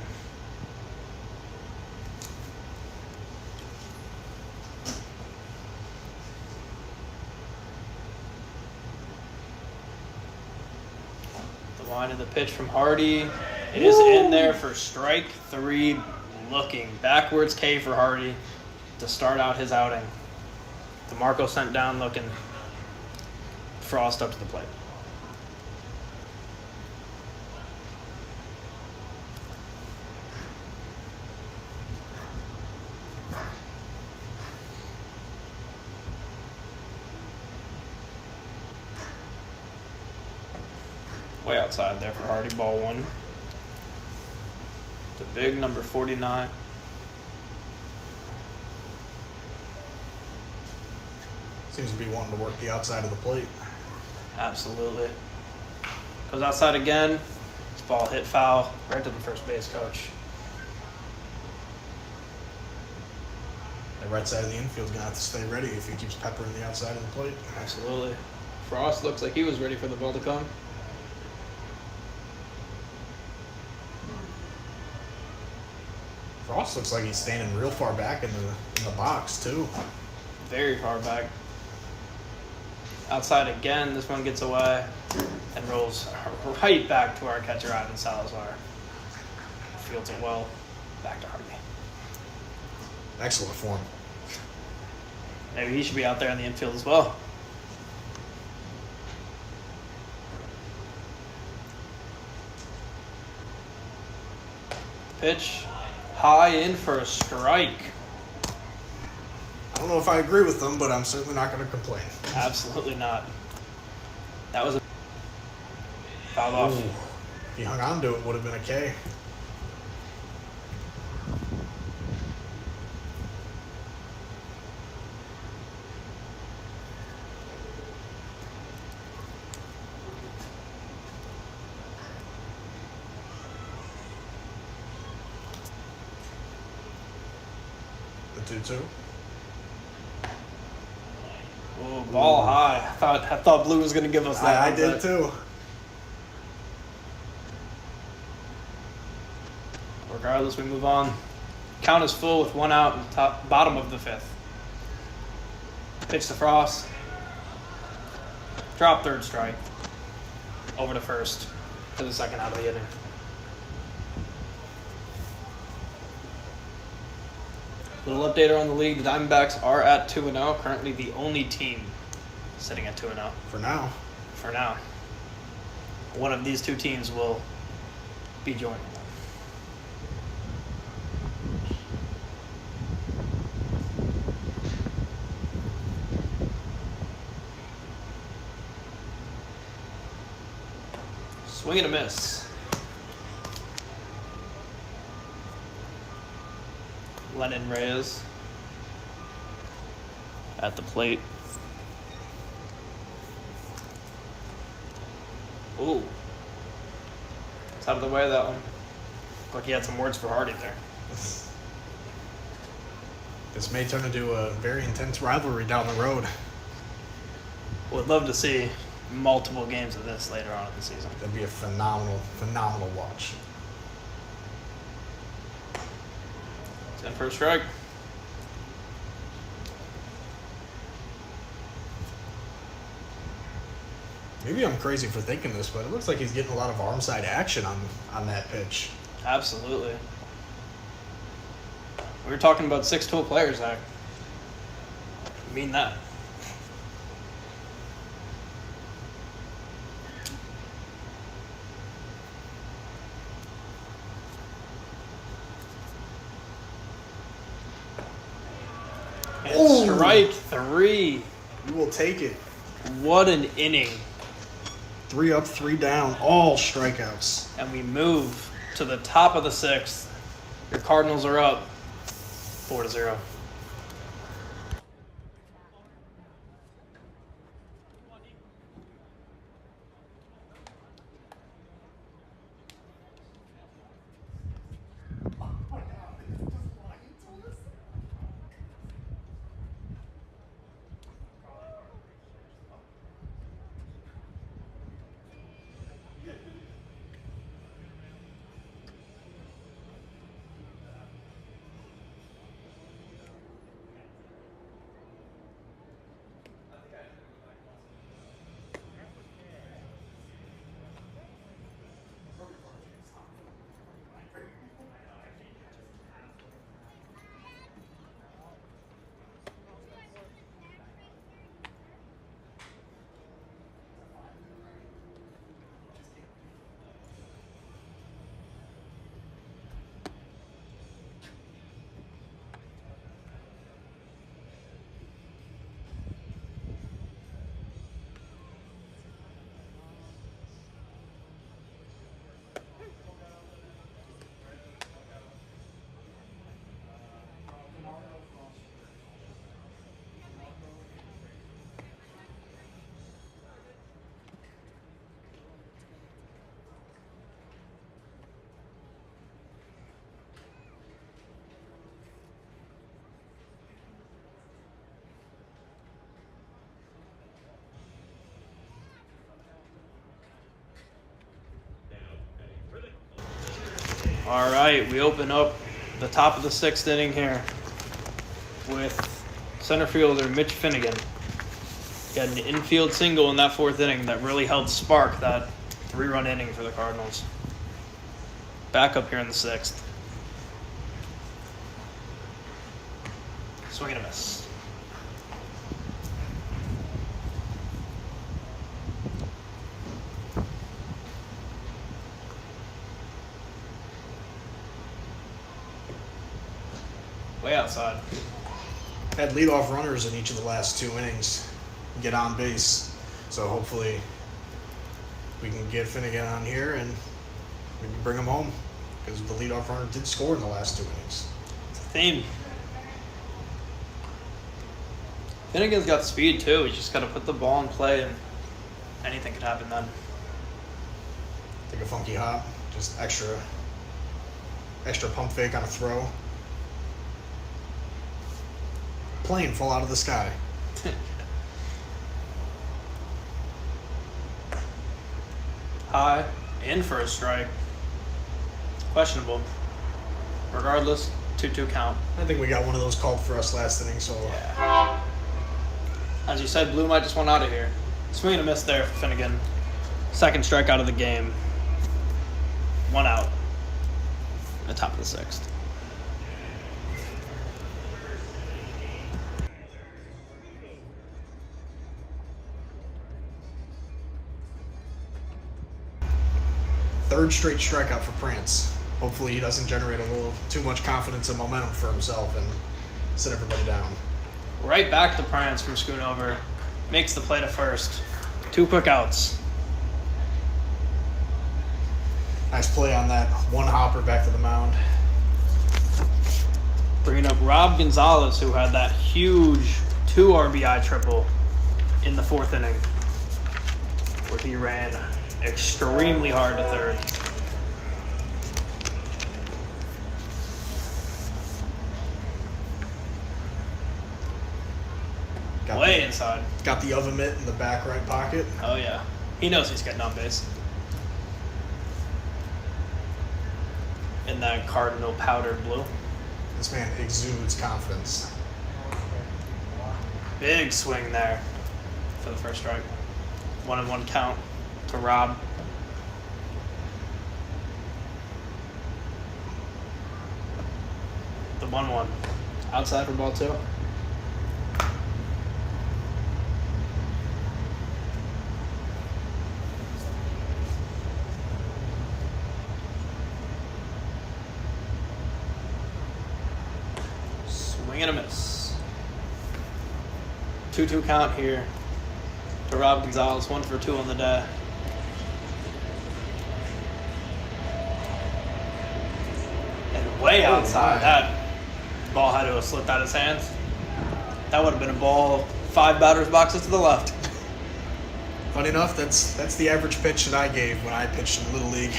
The line of the pitch from Hardy. It is in there for strike 3. Looking backwards K for Hardy to start out his outing. DeMarco sent down looking. Frost up to the plate. Way outside there for Hardy. Ball 1. The big number 49. Seems to be wanting to work the outside of the plate. Absolutely. Goes outside again. This ball hit foul right to the first base coach. The right side of the infield's going to have to stay ready if he keeps peppering the outside of the plate. Absolutely. Frost looks like he was ready for the ball to come. Frost looks like he's standing real far back in the box, too. Very far back. Outside again. This one gets away and rolls right back to our catcher, Ivan Salazar. Fields it well. Back to Hardy. Excellent form. Maybe he should be out there in the infield as well. Pitch high in for a strike. I don't know if I agree with them, but I'm certainly not going to complain. Absolutely not. That was a foul off. Ooh. If he hung on to it, would have been a K. The 2-2. Ooh, ball high. I thought Blue was going to give us that. I did too. Regardless, we move on. Count is full with 1 out in the bottom of the 5th. Pitch to Frost. Drop, third strike. Over to first to the second out of the inning. Little update on the league. The Diamondbacks are at 2-0. Currently the only team sitting at 2-0. For now. For now. One of these two teams will be joining them. Swing and a miss. Lennon Reyes at the plate. Ooh. It's out of the way, that one. Looked like he had some words for Hardy there. This may turn into a very intense rivalry down the road. Would love to see multiple games of this later on in the season. That'd be a phenomenal watch. 10 for a strike. Maybe I'm crazy for thinking this, but it looks like he's getting a lot of arm side action on that pitch. Absolutely. We were talking about 6'2" players, Zach. I mean that. And Ooh. strike 3. You will take it. What an inning. 3 up, 3 down, all strikeouts. And we move to the top of the 6th. Your Cardinals are up 4-0. All right, we open up the top of the 6th inning here with center fielder Mitch Finnegan. He had an infield single in that 4th inning that really helped spark that 3-run inning for the Cardinals. Back up here in the 6th. Swing and a miss. Way outside. Had leadoff runners in each of the last 2 innings get on base. So hopefully we can get Finnegan on here and maybe bring him home, because the leadoff runner did score in the last 2 innings. It's a theme. Finnegan's got speed too. He's just got to put the ball in play and anything could happen then. Take a funky hop, just extra pump fake on a throw. Plane fall out of the sky. High, in for a strike. Questionable. Regardless, 2-2 count. I think we got one of those called for us last inning, so Yeah. As you said, Blue might just want out of here. Swing and a miss there for Finnegan. 2nd strikeout of the game. 1 out. At the top of the 6th. third straight strikeout for Prance. Hopefully he doesn't generate a little too much confidence and momentum for himself and sit everybody down. Right back to Prance from Schoonover. Makes the play to first. 2 quick outs. Nice play on that one hopper back to the mound. Bringing up Rob Gonzalez, who had that huge 2 RBI triple in the 4th inning, where he ran extremely hard to third. Way inside. Got the oven mitt in the back right pocket. Oh, yeah. He knows he's getting on base. In that Cardinal powdered blue. This man exudes confidence. Big swing there for the first strike. 1-1 count to Rob. The 1-1. Outside for ball 2. Swing and a miss. 2-2 count here to Rob Gonzalez. 1 for 2 on the day. And way outside. That ball had to have slipped out of his hands. That would have been a ball 5 batters boxes to the left. Funny enough, that's the average pitch that I gave when I pitched in Little League.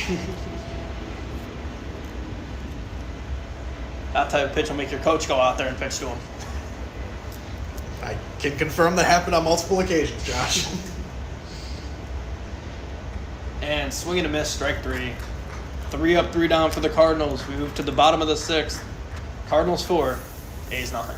That type of pitch will make your coach go out there and pitch to him. I can confirm that happened on multiple occasions, Josh. And swing and a miss, strike 3. 3 up, 3 down for the Cardinals. We move to the bottom of the 6th. Cardinals 4, A's nothing.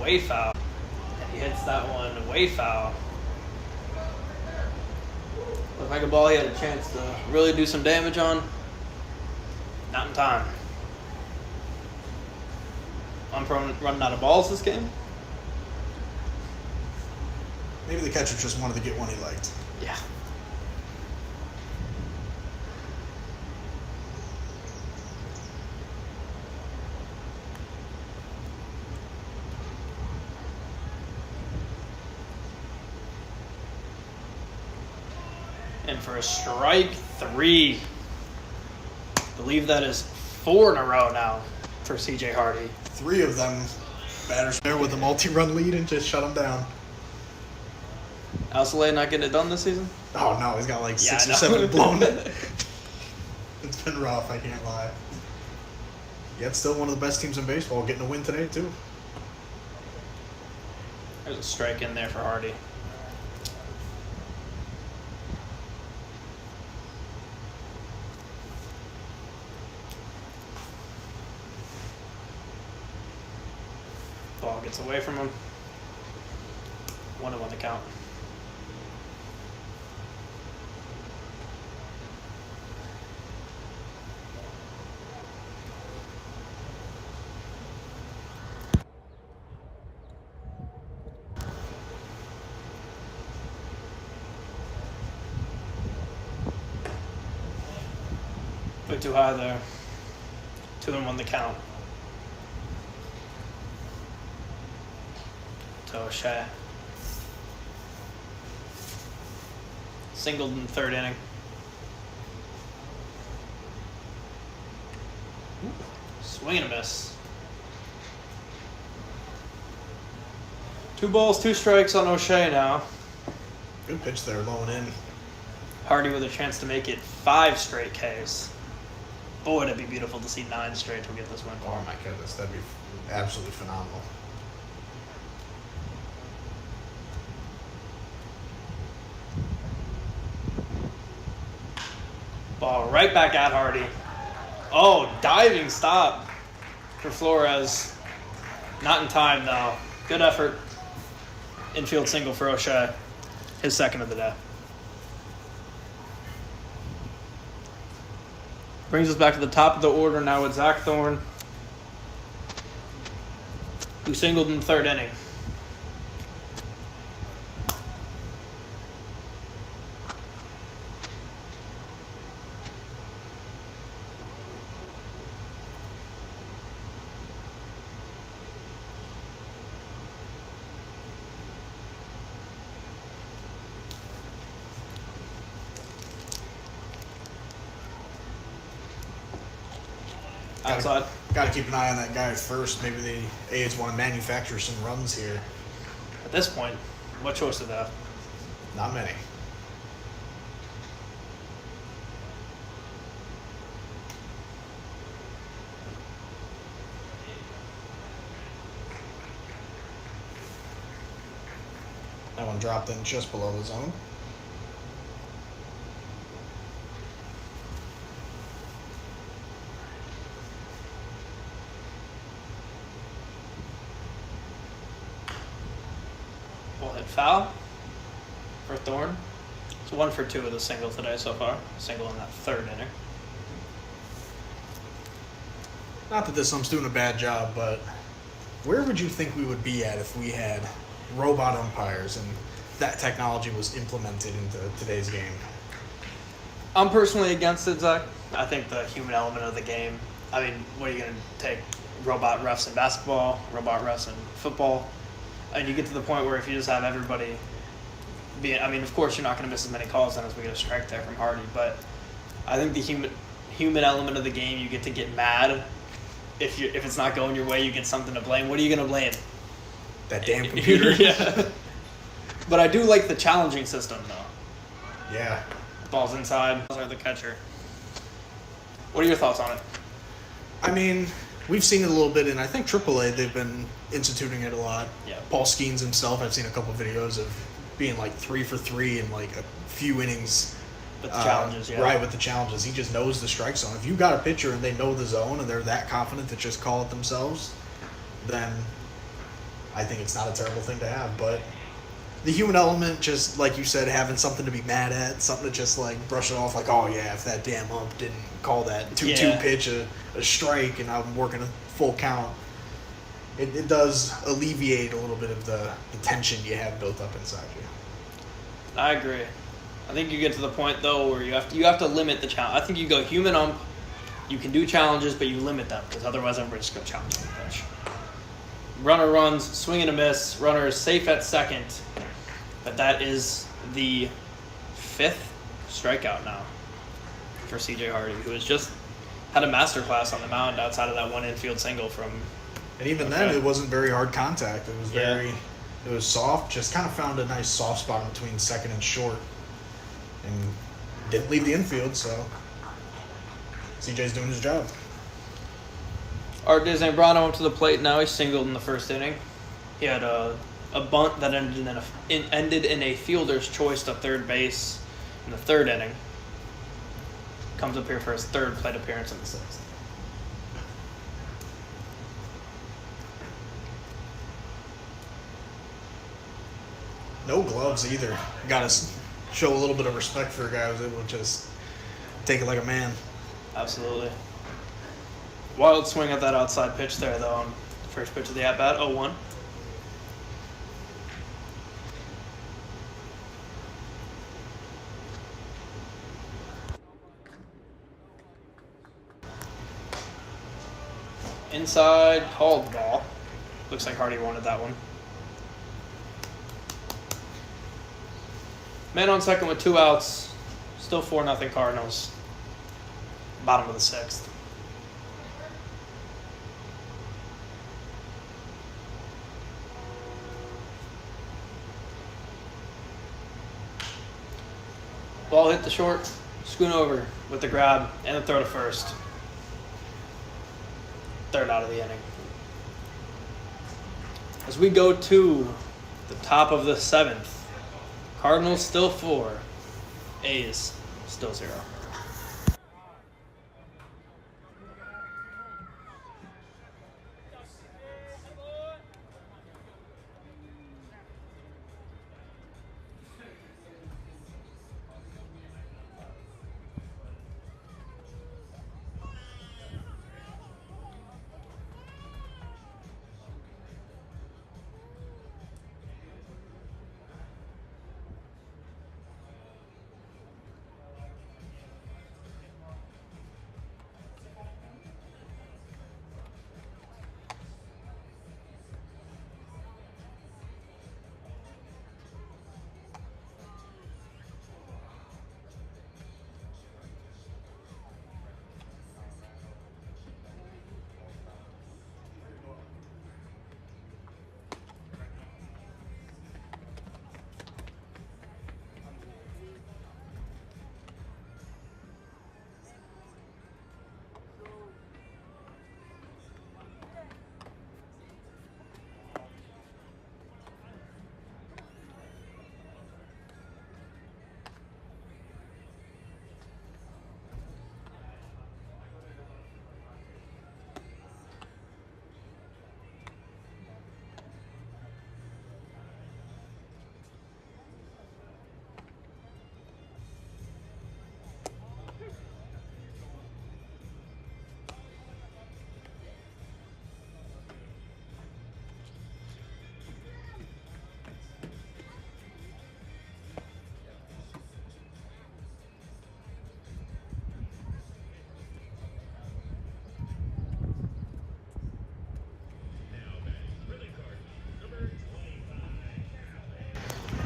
away foul. And he hits that one away foul. Looks like a ball he had a chance to really do some damage on. Not in time. I'm running out of balls this game. Maybe the catcher just wanted to get one he liked. Yeah. And for a strike 3. I believe that is 4 in a row now for CJ Hardy. 3 of them batters there with a multi-run lead and just shut him down. Alcalay not getting it done this season? Oh no, he's got like Yeah, 6 I or 7 know. blown. It's been rough, I can't lie. Yet still one of the best teams in baseball, getting a win today too. There's a strike in there for Hardy. Ball gets away from him. 1-1 the count. Bit too high there. 2-1 the count. To O'Shea. Singled in the 3rd inning. Swing and a miss. 2 balls, 2 strikes on O'Shea now. Good pitch there, low and in. Hardy with a chance to make it 5 straight Ks. Boy, it'd be beautiful to see 9 straight to get this win for Oh him. my goodness, that'd be absolutely phenomenal. Ball right back at Hardy. Oh, diving stop for Flores. Not in time, though. Good effort. Infield single for O'Shea. His 2nd of the day. Brings us back to the top of the order now with Zach Thorne, who singled in the 3rd inning. Outside. Got to keep an eye on that guy at first. Maybe the A's want to manufacture some runs here. At this point, what choice do they have? Not many. That one dropped in just below the zone. Ball hit foul for Thorne. It's 1 for 2 with a single today so far. Single in that 3rd inning. Not that this ump's doing a bad job, but where would you think we would be at if we had robot umpires and that technology was implemented into today's game? I'm personally against it, Zach. I think the human element of the game. I mean, what are you going to take? Robot refs in basketball, robot refs in football, and you get to the point where if you just have everybody being, I mean, of course you're not going to miss as many calls then as we get a strike there from Hardy, but I think the human element of the game, you get to get mad if it's not going your way. You get something to blame. What are you going to blame? That damn computer. Yeah. But I do like the challenging system though. Yeah. Ball's inside. Or the catcher. What are your thoughts on it? I mean, we've seen it a little bit in, I think, AAA. They've been instituting it a lot. Yeah. Paul Skeens himself, I've seen a couple videos of being like 3 for 3 in like a few innings. With the challenges, yeah. Right, with the challenges. He just knows the strike zone. If you got a pitcher and they know the zone and they're that confident to just call it themselves, then I think it's not a terrible thing to have, but the human element, just like you said, having something to be mad at, something to just like brush it off, like, oh yeah, if that damn ump didn't call that 2-2 pitch a strike and I'm working a full count, it does alleviate a little bit of the tension you have built up inside you. I agree. I think you get to the point though where you have to limit the challenge. I think you go human ump, you can do challenges, but you limit them because otherwise everybody's just gonna challenge the pitch. Runner runs, swing and a miss. Runner is safe at second, but that is the 5th strikeout now for C.J. Hardy, who has just had a masterclass on the mound outside of that one infield single from. And even then, it wasn't very hard contact. It was it was soft. Just kind of found a nice soft spot between second and short, and didn't leave the infield. So CJ's doing his job. Art Zambrano up to the plate now. He singled in the first inning. He had a bunt that ended in a fielder's choice to third base in the 3rd inning. Comes up here for his 3rd plate appearance in the 6th. No gloves either. Got to show a little bit of respect for a guy who's able to just take it like a man. Absolutely. Wild swing at that outside pitch there, though, on the first pitch of the at-bat, 0-1. Inside, called ball. Looks like Hardy wanted that one. Man on second with 2 outs. Still 4-0 Cardinals. Bottom of the 6th. Ball hit the short. Schoonover with the grab and the throw to first. 3rd out of the inning. As we go to the top of the 7th, Cardinals still 4, A's still 0.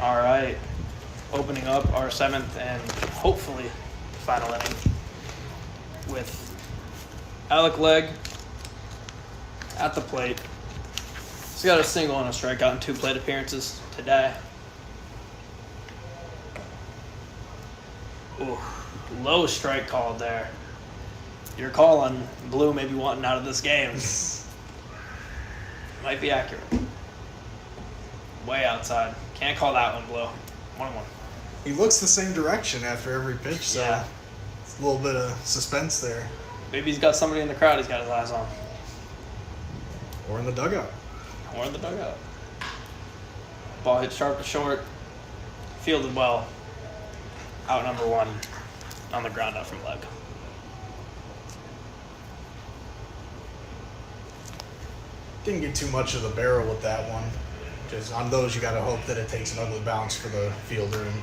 All right, opening up our 7th and hopefully final inning with Alec Legg at the plate. He's got a single and a strikeout in 2 plate appearances today. Ooh, low strike called there. Your call on Blue may be wanting out of this game. Might be accurate. Way outside. Can't call that one, Blue. 1-1. He looks the same direction after every pitch, so Yeah. it's a little bit of suspense there. Maybe he's got somebody in the crowd he's got his eyes on. Or in the dugout. Or in the dugout. Ball hit sharp to short. Fielded well. Out number 1 on the ground out from leg. Didn't get too much of the barrel with that one. Because on those, you got to hope that it takes an ugly bounce for the fielder and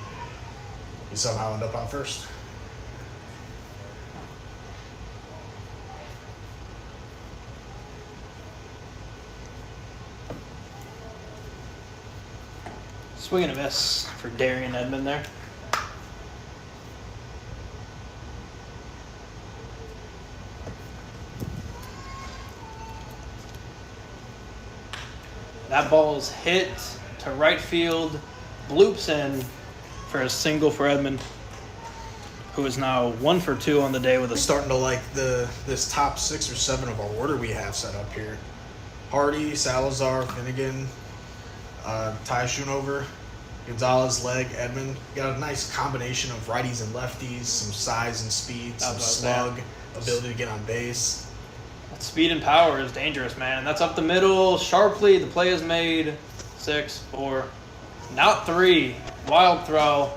you somehow end up on first. Swing and a miss for Darian Edmond there. That ball is hit to right field, bloops in for a single for Edmond, who is now 1 for 2 on the day with a Starting to like this top 6 or 7 of our order we have set up here. Hardy, Salazar, Finnegan, Ty Schoonover, Gonzalez, Leg, Edmond. Got a nice combination of righties and lefties, some size and speed, some slug, ability to get on base. That speed and power is dangerous, man. That's up the middle sharply. The play is made. 6, 4, now 3. Wild throw.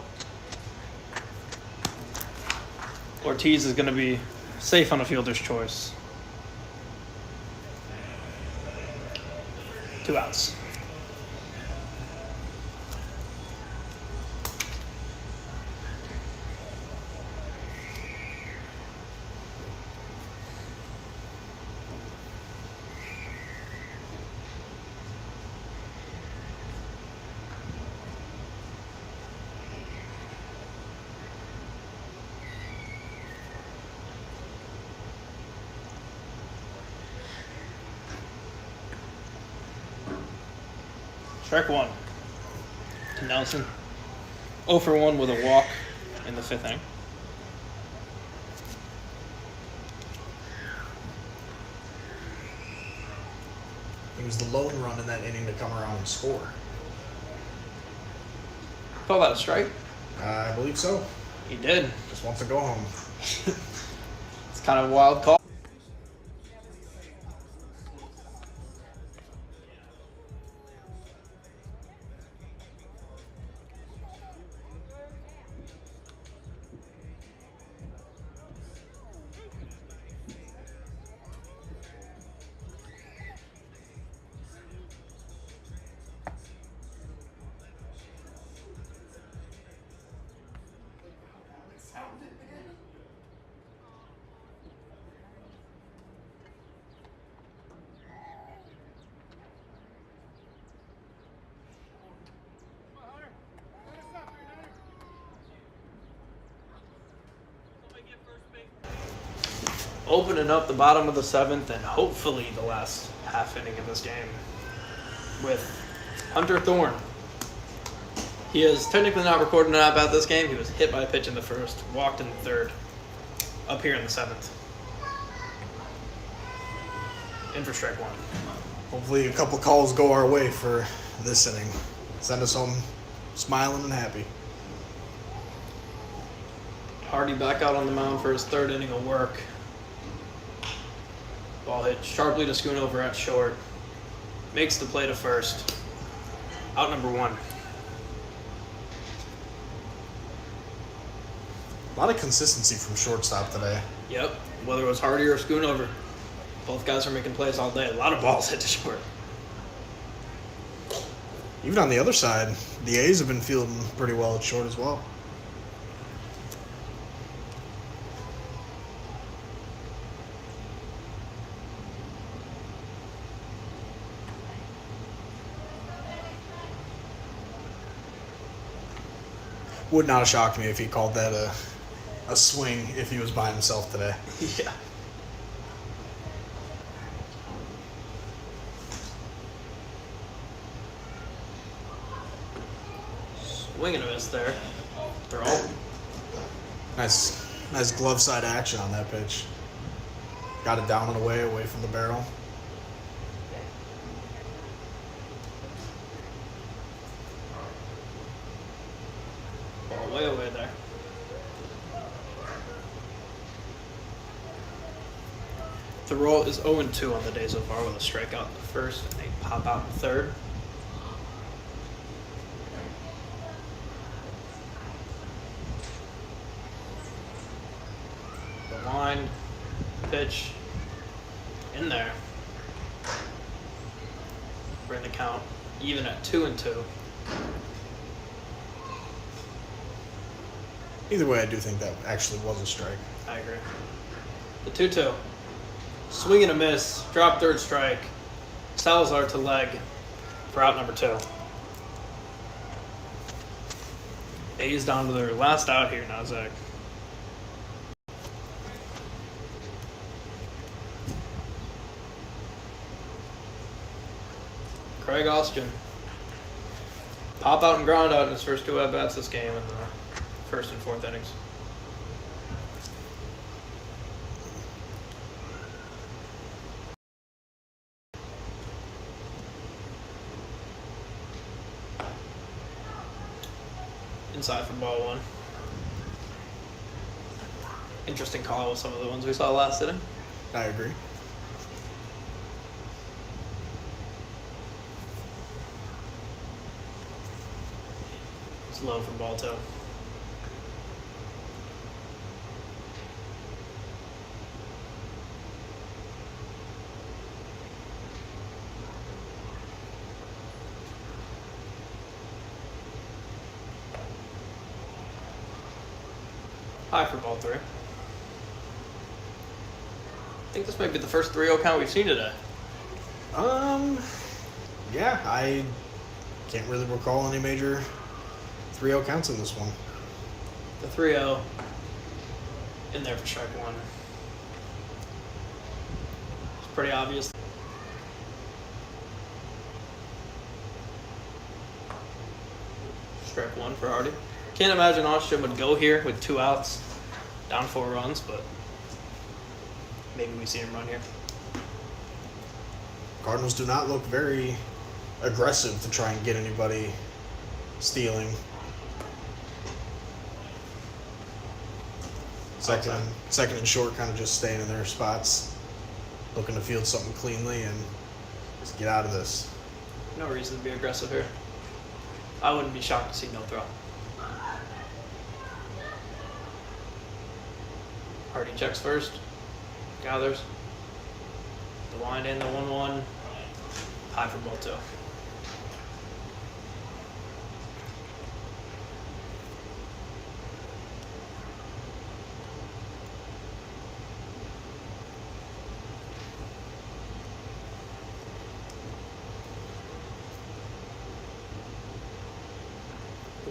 Ortiz is going to be safe on a fielder's choice. 2 outs. Strike 1 to Nelson. 0 for 1 with a walk in the 5th inning. He was the lone run in that inning to come around and score. Call that a strike? I believe so. He did. Just wants to go home. It's kind of a wild call. Opening up the bottom of the 7th and hopefully the last half inning of this game with Hunter Thorne. He is technically not recording an at-bat this game. He was hit by a pitch in the 1st, walked in the 3rd, up here in the 7th. In for strike 1. Hopefully a couple calls go our way for this inning. Send us home smiling and happy. Hardy back out on the mound for his 3rd inning of work. Ball hit sharply to Schoonover at short. Makes the play to first. Out number 1. A lot of consistency from shortstop today. Yep, whether it was Hardy or Schoonover. Both guys are making plays all day. A lot of balls hit to short. Even on the other side, the A's have been fielding pretty well at short as well. Would not have shocked me if he called that a swing if he was by himself today. Yeah. Swing and a miss there. Throw. Nice glove side action on that pitch. Got it down and away from the barrel. Ball way away there. The roll is 0-2 on the day so far with a strikeout in the 1st and a pop out in the 3rd. The line, pitch, in there. Bring the count even at 2-2. Either way, I do think that actually was a strike. I agree. The 2-2. Swing and a miss. Drop third strike. Salazar to leg for out number 2. A's down to their last out here now, Zach. Craig Austin. Pop out and ground out in his first 2 at-bats this game in the first and 4th innings. Inside for ball 1. Interesting call with some of the ones we saw last inning. I agree. It's low for ball 2. High for ball 3. I think this might be the first 3-0 count we've seen today. Yeah, I can't really recall any major 3-0 counts in this one. The 3-0 in there for strike 1. It's pretty obvious. Strike 1 for Hardy. Can't imagine Austin would go here with 2 outs, down 4 runs, but maybe we see him run here. Cardinals do not look very aggressive to try and get anybody stealing. Second and short, kind of just staying in their spots, looking to field something cleanly and just get out of this. No reason to be aggressive here. I wouldn't be shocked to see no throw. Hardy checks first, gathers, the wind in, the 1-1, high for ball 2.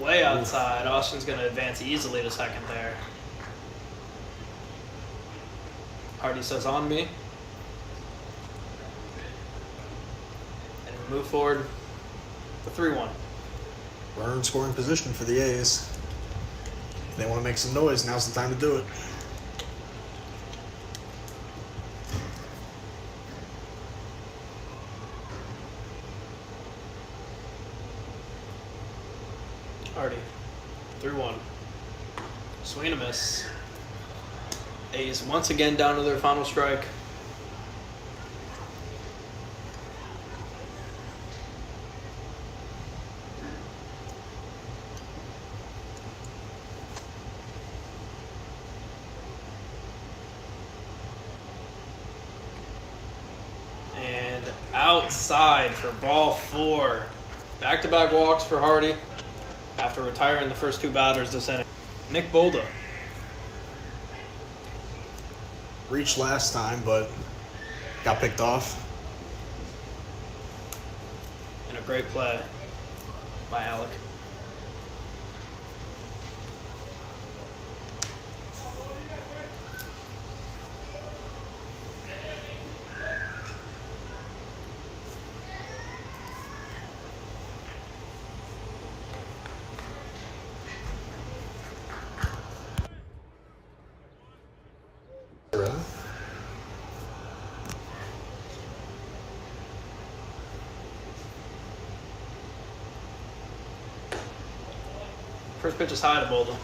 Way outside. Austin's going to advance easily to second there. Hardy says on me. And we move forward to 3-1. Runner in scoring position for the A's. If they want to make some noise, now's the time to do it. Hardy, 3-1. Swing and a miss. A's once again down to their final strike. And outside for ball 4. Back-to-back walks for Hardy after retiring the first 2 batters this inning. Nick Bolda. Reached last time, but got picked off. And a great play by Alec. First pitch is high to Bolda.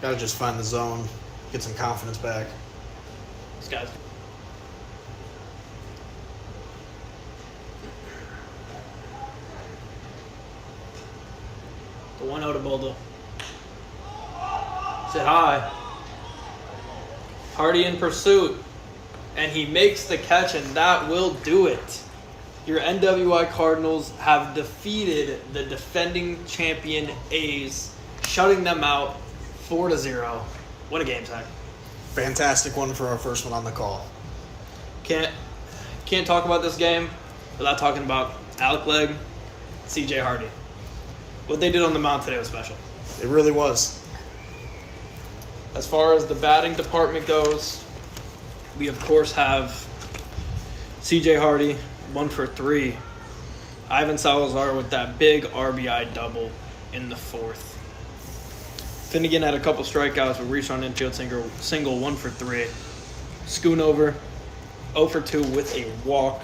Gotta just find the zone, get some confidence back. This guy's. The 1-0 to Bolda. Sit high. Hardy in pursuit. And he makes the catch, and that will do it. Your NWI Cardinals have defeated the defending champion A's, shutting them out 4-0. What a game, Zach. Fantastic one for our first one on the call. Can't talk about this game without talking about Alec Legg, CJ Hardy. What they did on the mound today was special. It really was. As far as the batting department goes, we of course have CJ Hardy, 1 for 3. Ivan Salazar with that big RBI double in the 4th. Finnegan had a couple strikeouts, but reached on infield single 1 for 3. Schoonover, 0 for 2 with a walk.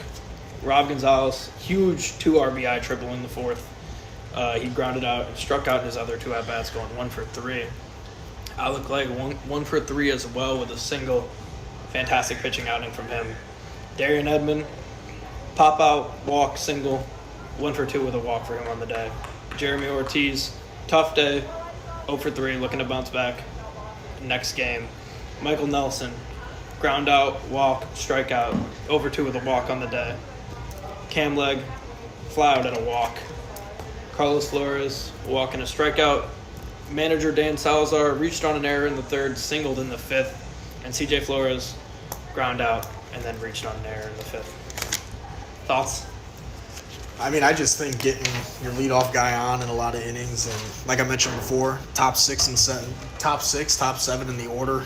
Rob Gonzalez, huge 2 RBI triple in the 4th. He grounded out and struck out in his other 2 at-bats, going 1 for 3. Alec Legg, 1 for 3 as well with a single. Fantastic pitching outing from him. Darian Edmond, pop out, walk, single. 1 for 2 with a walk for him on the day. Jeremy Ortiz, tough day. 0 for 3, looking to bounce back next game. Michael Nelson, ground out, walk, strikeout. 0 for 2 with a walk on the day. Cam Legg, fly out and a walk. Carlos Flores, walk and a strikeout. Manager Dan Salazar reached on an error in the 3rd, singled in the 5th. And CJ Flores, ground out, and then reached on an error in the 5th. Thoughts? I mean, I just think getting your leadoff guy on in a lot of innings, and like I mentioned before, top 6, top 7 in the order